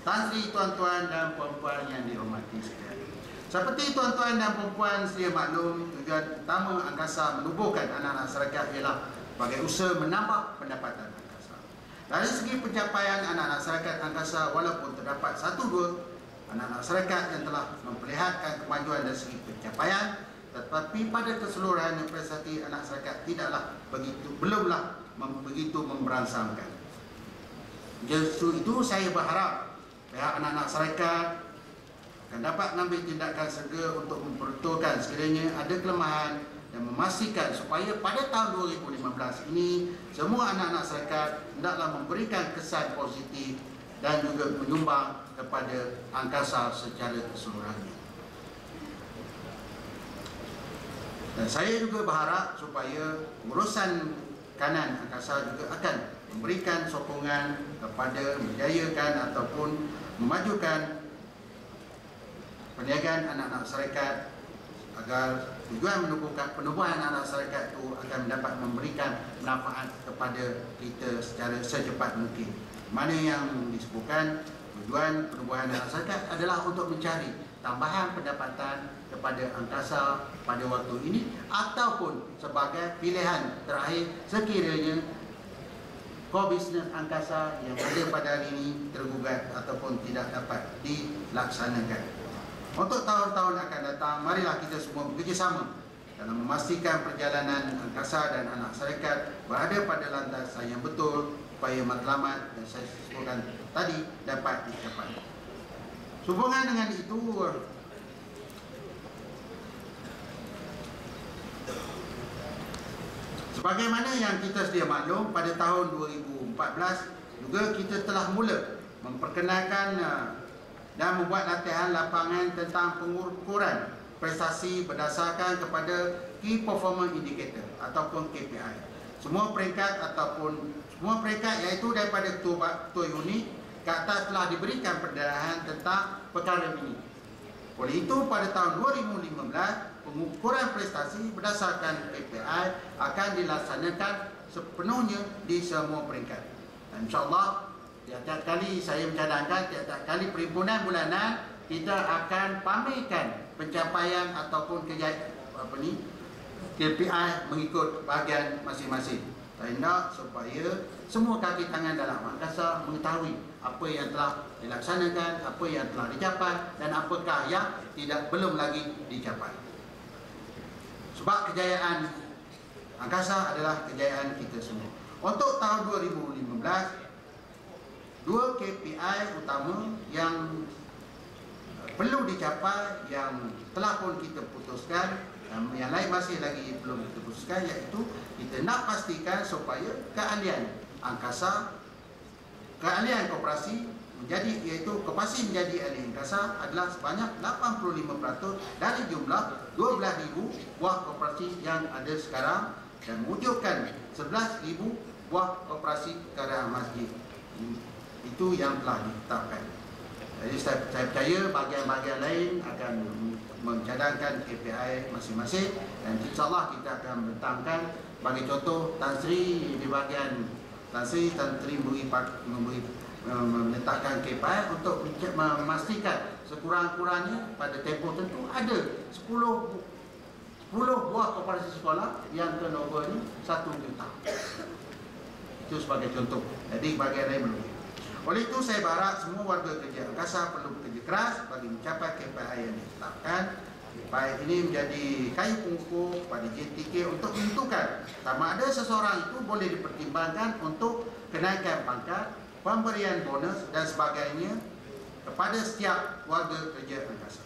Tan Sri, tuan-tuan dan puan-puan yang dihormati sekalian. Seperti tuan-tuan dan puan-puan sedia maklum, tujuan utama angkasa menubuhkan anak-anak masyarakat ialah sebagai usaha menambah pendapatan angkasa. Dari segi pencapaian anak-anak masyarakat angkasa, walaupun terdapat 1-2 anak-anak masyarakat yang telah memperlihatkan kemajuan dari segi pencapaian, tetapi pada keseluruhan prestasi anak masyarakat belumlah begitu memberangsangkan. Justru itu saya berharap pihak anak-anak masyarakat akan dapat mengambil tindakan segera untuk mempertulkan sekiranya ada kelemahan dan memastikan supaya pada tahun 2015 ini semua anak-anak masyarakat hendaklah memberikan kesan positif dan juga menyumbang kepada angkasa secara keseluruhannya. Dan saya juga berharap supaya urusan kanan angkasa juga akan memberikan sokongan kepada menjayakan ataupun memajukan perniagaan anak-anak masyarakat agar tujuan penubuhan anak-anak masyarakat itu akan dapat memberikan manfaat kepada kita secara secepat mungkin. Mana yang disebutkan tujuan penubuhan anak masyarakat adalah untuk mencari tambahan pendapatan kepada angkasa pada waktu ini ataupun sebagai pilihan terakhir sekiranya core business angkasa yang ada pada hari ini tergugat ataupun tidak dapat dilaksanakan. Untuk tahun-tahun akan datang, marilah kita semua bekerjasama dalam memastikan perjalanan angkasa dan anak masyarakat berada pada landasan yang betul supaya matlamat yang saya sebutkan tadi dapat dicapai. Sehubungan dengan itu, sebagaimana yang kita sedia maklum, pada tahun 2014 juga kita telah mula memperkenalkan dan membuat latihan lapangan tentang pengukuran prestasi berdasarkan kepada Key Performance Indicator ataupun KPI. Semua peringkat iaitu daripada ketua unit ke atas telah diberikan pendarahan tentang perkara ini. Oleh itu, pada tahun 2015, pengukuran prestasi berdasarkan KPI akan dilaksanakan sepenuhnya di semua peringkat. Dan insyaAllah, tiap-tiap kali saya mencadangkan, tiap-tiap kali perhimpunan bulanan, kita akan pamerkan pencapaian ataupun KPI mengikut bahagian masing-masing. Tanda supaya semua kaki tangan dalam angkasa mengetahui apa yang telah dilaksanakan, apa yang telah dicapai dan apakah yang belum lagi dicapai. Sebab kejayaan angkasa adalah kejayaan kita semua. Untuk tahun 2015, 2 KPI utama yang perlu dicapai yang telah pun kita putuskan dan yang lain masih lagi belum kita putuskan, iaitu kita nak pastikan supaya keahlian angkasa, keahlian koperasi iaitu koperasi menjadi ahli angkasa adalah sebanyak 85% dari jumlah 12,000 buah koperasi yang ada sekarang dan mewujudkan 11,000 buah koperasi kerana masjid. Itu yang telah ditetapkan. Jadi saya percaya bahagian-bahagian lain akan mencadangkan KPI masing-masing dan insyaAllah kita akan bentangkan. Bagi contoh, Tan Sri di bahagian Tan Sri menetapkan KPI untuk memastikan sekurang-kurangnya pada tempoh tentu ada 10 buah koperasi sekolah yang turnover ini 1 juta. Itu sebagai contoh. Jadi bahagian lain belum. Oleh itu saya berharap semua warga kerja angkasa perlu bekerja keras bagi mencapai KPI yang ditetapkan. KPI ini menjadi kayu pokok pada JTK untuk menentukan sama ada seseorang itu boleh dipertimbangkan untuk kenaikan pangkat, pemberian bonus dan sebagainya kepada setiap warga kerja angkasa.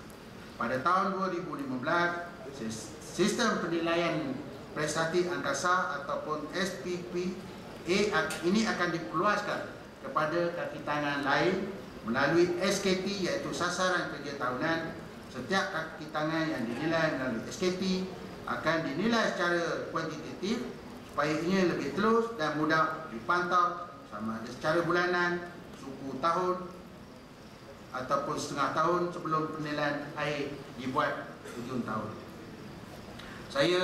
Pada tahun 2015, sistem penilaian prestasi angkasa ataupun SPP ini akan diperluaskan kepada kaki tangan lain melalui SKT, iaitu sasaran kerja tahunan. Setiap kaki tangan yang dinilai melalui SKT akan dinilai secara kuantitatif supaya ia lebih terus dan mudah dipantau sama ada secara bulanan, suku tahun ataupun setengah tahun sebelum penilaian akhir dibuat hujung tahun. Saya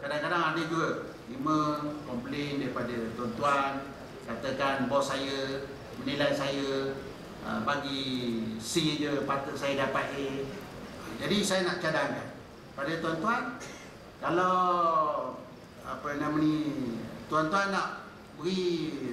kadang-kadang ada juga 5 komplain daripada tuan-tuan, katakan bos saya menilai saya bagi C je, patut saya dapat A. Jadi saya nak cadangkan pada tuan-tuan, kalau tuan-tuan nak beri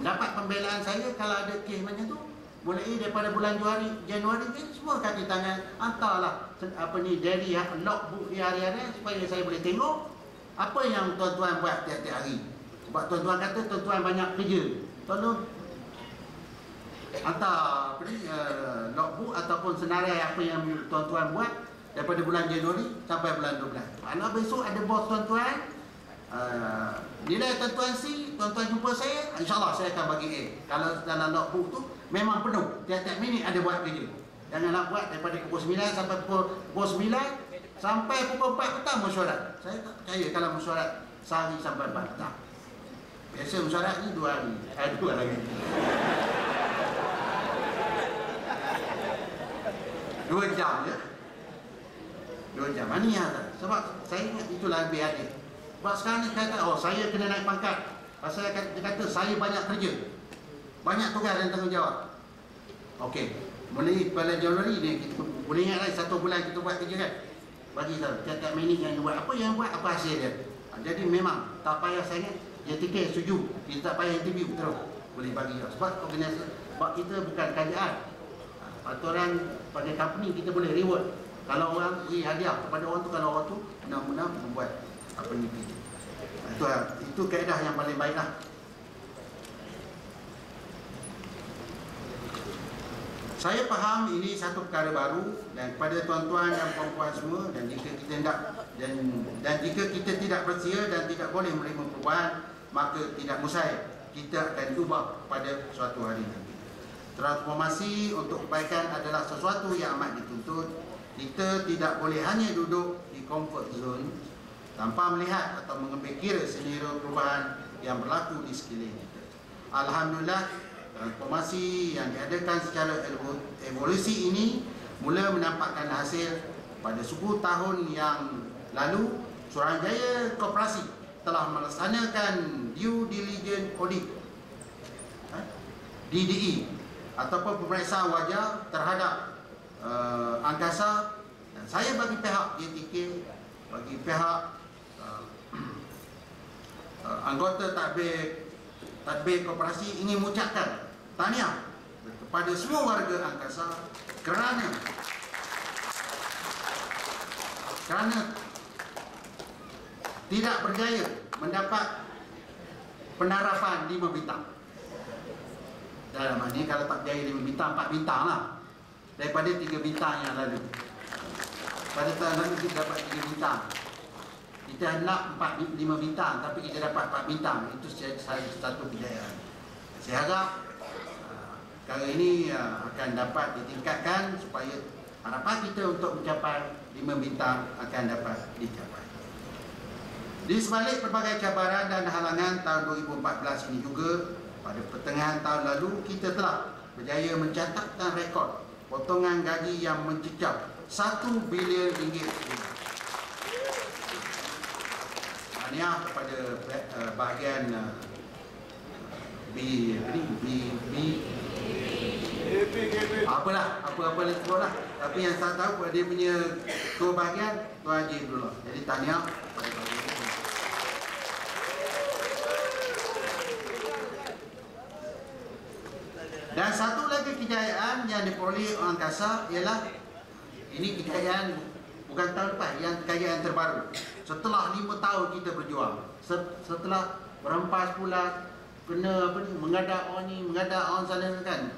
mendapat pembelaan saya kalau ada kes macam tu, mulai daripada bulan Januari ni semua kaki tangan hantarlah diary logbook di hari-hari supaya saya boleh tengok apa yang tuan-tuan buat tiap-tiap hari. Sebab tuan-tuan kata tuan-tuan banyak kerja, tolong hantar logbook ataupun senarai apa yang tuan-tuan buat daripada bulan Januari sampai bulan 12. Kalau besok ada bos tuan-tuan nilai tuan-tuan C, tuan-tuan jumpa saya, insyaAllah saya akan bagi A. Kalau dalam logbook tu memang penuh, tiap-tiap minit ada buat kerja. Janganlah buat daripada pukul 9 sampai pukul 9 sampai pukul 4 petang mesyuarat. Saya tak percaya kalau mesyuarat sehari sampai 4 petang. Biasa mesyuarat ni 2 hari. 2 lagi. 2 jam je. 2 jam. Mana yang tak? Sebab saya ingat itulah lebih adil. Sebab sekarang ni kata, oh saya kena naik pangkat. Pasal dia kata saya banyak kerja, banyak tugas dan tanggungjawab. Okey, mulai bulan Januari ni kita boleh ingat lagi 1 bulan kita buat kerja kan. Bagi tahu tiap-tiap minit yang buat apa hasil dia. Jadi memang tak payah saya ingat, JTK setuju, kita tak payah interview terus. Boleh bagi tahu. Sebab organisasi, sebab kita bukan kerajaan. Aturan pada company kita boleh reward. Kalau orang beri hadiah kepada orang tu, kalau orang tu benar-benar membuat apa ni kerja. Itu kaedah yang paling baiklah. Saya faham ini satu perkara baru dan kepada tuan-tuan dan puan-puan semua, dan jika kita jika kita tidak bersedia dan tidak boleh menerima perubahan, maka tidak mustahil kita akan diubah pada suatu hari nanti. Transformasi untuk kebaikan adalah sesuatu yang amat dituntut. Kita tidak boleh hanya duduk di comfort zone tanpa melihat atau mengambil kira senario perubahan yang berlaku di sekeliling kita. Alhamdulillah, transformasi yang diadakan secara evolusi ini mula menampakkan hasil. Pada 10 tahun yang lalu, Suruhanjaya Koperasi telah melaksanakan due diligence audit DDE ataupun pemeriksaan wajah terhadap angkasa, dan saya bagi pihak JTK, bagi pihak anggota tadbir koperasi ingin mengucapkan tahniah kepada semua warga angkasa kerana tidak berjaya mendapat penarapan 5 bintang. Dalam hal ini kalau tak berjaya 5 bintang, 4 bintang lah, daripada 3 bintang yang lalu. Pada tahun lalu kita dapat 3 bintang. Kita nak 5 bintang, tapi kita dapat 4 bintang. Itu satu kejayaan. Saya harap perkara ini akan dapat ditingkatkan supaya harapan kita untuk mencapai 5 bintang akan dapat dicapai. Di sebalik pelbagai cabaran dan halangan tahun 2014 ini juga, pada pertengahan tahun lalu kita telah berjaya mencatatkan rekod potongan gaji yang mencecah 1 bilion ringgit. Tahniah kepada bahagian apalah sebutlah, tapi yang saya tahu dia punya ketua bahagian Tuan Haji Abdullah. Jadi tahniah kepada bahagian. Dan satu lagi kejayaan yang diperoleh angkasa ialah, ini kejayaan bukan tahun lepas, yang kejayaan terbaru. Setelah 5 tahun kita berjuang, setelah berhempas pula, kena mengadap orang ni, mengadap orang sana kan,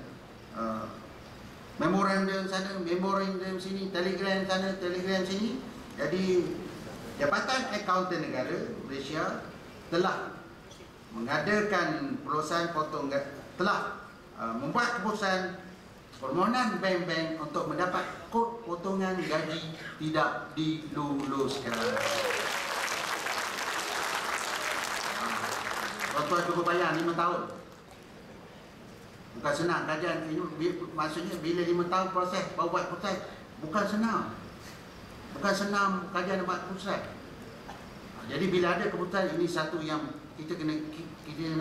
memorandum sana, memorandum sini, telegram sana, telegram sini. Jadi Jabatan Akauntan Negara Malaysia telah mengadakan perusahaan potong, telah membuat keputusan permohonan bank-bank untuk mendapat kod potongan gaji tidak diluluskan. Tuan-tuan cuba bayang 5 tahun. Bukan senang kajian ini, maksudnya bila 5 tahun proses, baru buat keputusan, bukan senang. Bukan senang kajian buat keputusan. Jadi bila ada keputusan, ini satu yang kita kena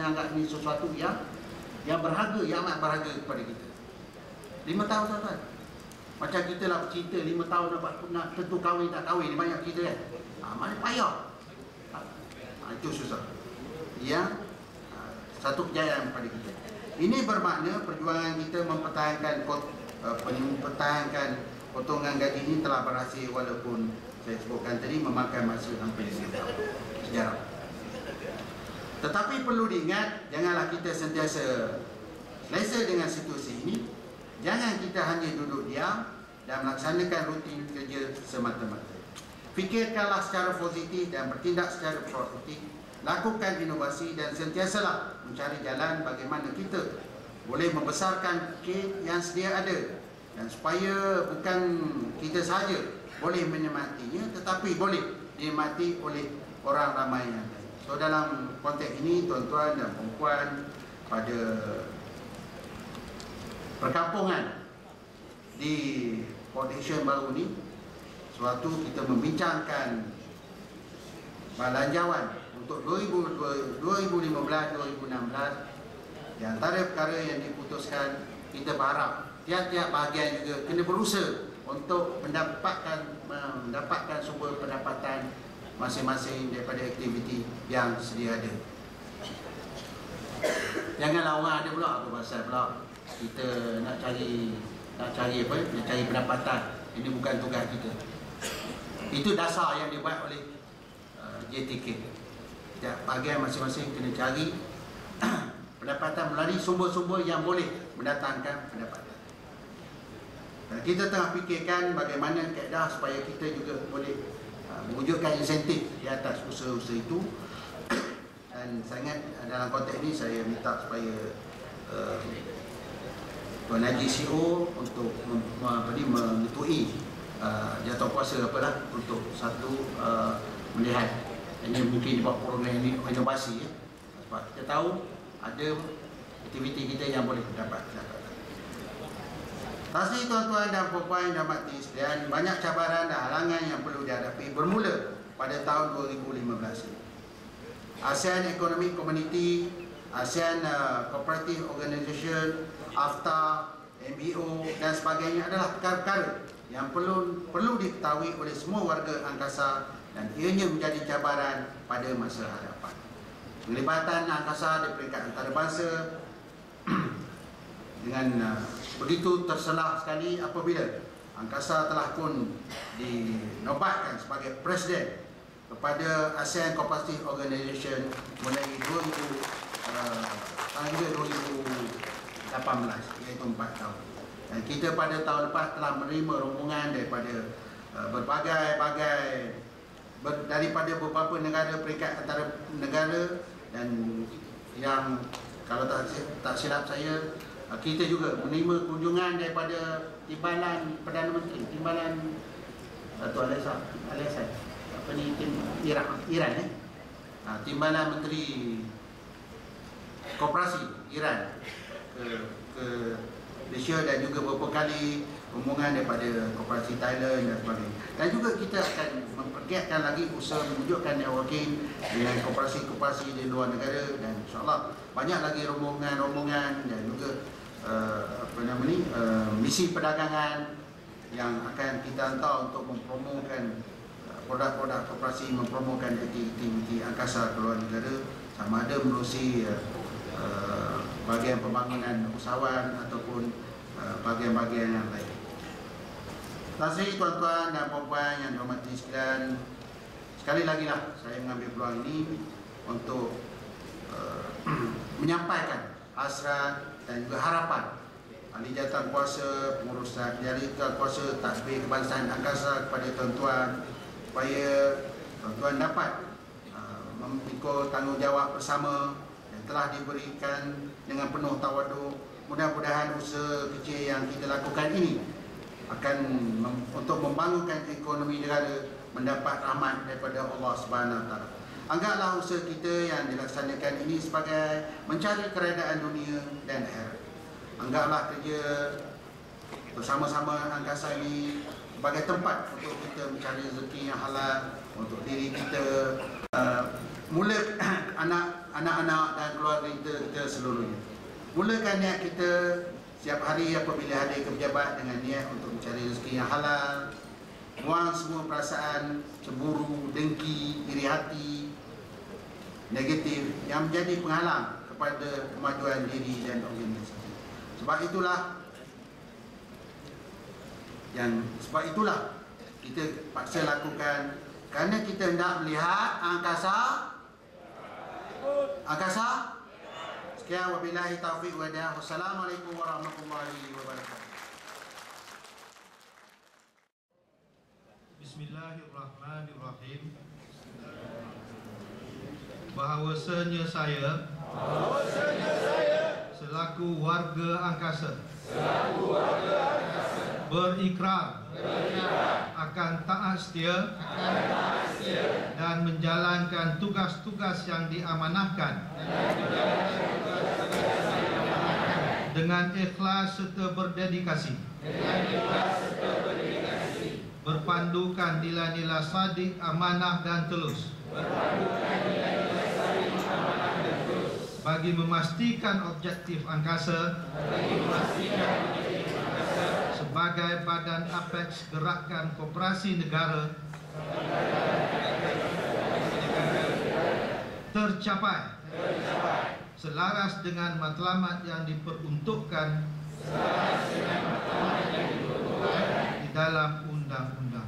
anggap ini sesuatu yang berharga, yang amat berharga kepada kita. 5 tahun tuan-tuan. Macam kita lah cerita 5 tahun nak tentu kahwin tak kahwin, banyak cerita kan. Mana payah. Itu susah. Yang satu kejayaan kepada kita. Ini bermakna perjuangan kita mempertahankan potongan gaji ini telah berhasil, walaupun saya sebutkan tadi memakan masa hampir 5 tahun sejarah. Tetapi perlu diingat, janganlah kita sentiasa selesa dengan situasi ini. Jangan kita hanya duduk diam dan melaksanakan rutin kerja semata-mata. Fikirkanlah secara positif dan bertindak secara proaktif. Lakukan inovasi dan sentiasalah mencari jalan bagaimana kita boleh membesarkan kit yang sedia ada. Dan supaya bukan kita sahaja boleh menikmatinya, tetapi boleh dinikmati oleh orang ramai yang lain. So dalam konteks ini, tuan-tuan dan puan-puan, pada perkampungan di Port Dickson baru ni, suatu kita membincangkan belanjawan untuk 2015-2016. Di antara perkara yang diputuskan, kita berharap tiap-tiap bahagian juga kena berusaha untuk mendapatkan sumber pendapatan masing-masing daripada aktiviti yang sedia ada. Janganlah orang ada pula apa pasal pula kita nak cari pendapatan. Ini bukan tugas kita. Itu dasar yang dibuat oleh JTK. Setiap bahagian masing-masing kena cari pendapatan melalui sumber-sumber yang boleh mendatangkan pendapatan. Dan kita tengah fikirkan bagaimana kaedah supaya kita juga boleh mewujudkan insentif di atas usaha-usaha itu. Dan sangat dalam konteks ini saya minta supaya Tuan Haji CEO untuk mengetui jatuh kuasa apalah untuk satu melihat ini mungkin dibuat program inovasi ya. Sebab kita tahu ada aktiviti kita yang boleh dapat. Pasti tuan-tuan dan puan-puan yang mati sekalian, banyak cabaran dan halangan yang perlu dihadapi bermula pada tahun 2015 ini. ASEAN Economic Community, ASEAN Cooperative Organisation, AFTA, MBO dan sebagainya adalah perkara-perkara yang perlu diketahui oleh semua warga angkasa dan ianya menjadi cabaran pada masa hadapan. Penglibatan angkasa di peringkat antarabangsa dengan begitu terselah sekali apabila angkasa telah pun dinobatkan sebagai presiden kepada ASEAN Cooperative Organisation mulai 2018, iaitu 4 tahun. Dan kita pada tahun lepas telah menerima rombongan daripada daripada beberapa negara peringkat antara negara, dan yang kalau tak silap saya, kita juga menerima kunjungan daripada Timbalan Perdana Menteri, Timbalan Tuan Aliasan, apa ni, Iran Timbalan Menteri Koperasi Iran ke Malaysia, dan juga beberapa kali rombongan daripada Koperasi Thailand dan sebagainya. Dan juga kita akan mempergiatkan lagi usaha mewujudkan networking dengan koperasi-koperasi di luar negara, dan insyaAllah banyak lagi rombongan-rombongan dan juga misi perdagangan yang akan kita hantar untuk mempromokan produk-produk koperasi, mempromokan aktiviti angkasa ke luar negara, sama ada menerusi bahagian pembangunan usahawan ataupun bahagian-bahagian yang lain. Terima kasih tuan-tuan dan puan-puan yang dihormati sekalian. Sekali lagi lah saya mengambil peluang ini untuk menyampaikan hasrat dan juga harapan ahli jawatan kuasa pengurusan ahli jawatan kuasa tasbih kebangsaan angkasa kepada tuan-tuan supaya tuan-tuan dapat memikul tanggungjawab bersama yang telah diberikan dengan penuh tawaduk. Mudah-mudahan usaha kecil yang kita lakukan ini akan untuk membangunkan ekonomi negara mendapat rahmat daripada Allah Subhanahu Wa Taala. Anggaplah usaha kita yang dilaksanakan ini sebagai mencari keredaan dunia dan akhirat. Anggaplah kerja bersama-sama angkasa ini sebagai tempat untuk kita mencari rezeki yang halal untuk diri kita, mula anak-anak dan keluarga kita seluruhnya. Mulakan niat kita setiap hari apabila hadir ke pejabat dengan niat untuk mencari rezeki yang halal. Buang semua perasaan cemburu, dengki, iri hati, negatif yang menjadi penghalang kepada kemajuan diri dan organisasi. Sebab itulah kita paksa lakukan kerana kita hendak melihat angkasa. Sekian, wabillahi taufiq wa hidayah. Wassalamualaikum warahmatullahi wabarakatuh. Bismillahirrahmanirrahim. Bahawasanya saya selaku warga angkasa berikrar akan taat setia dan menjalankan tugas-tugas yang diamanahkan dengan ikhlas serta berdedikasi, berpandukan nilai-nilai sadik, amanah dan tulus, bagi memastikan objektif angkasa sebagai badan apex gerakan koperasi negara tercapai selaras dengan matlamat yang diperuntukkan di dalam undang-undang.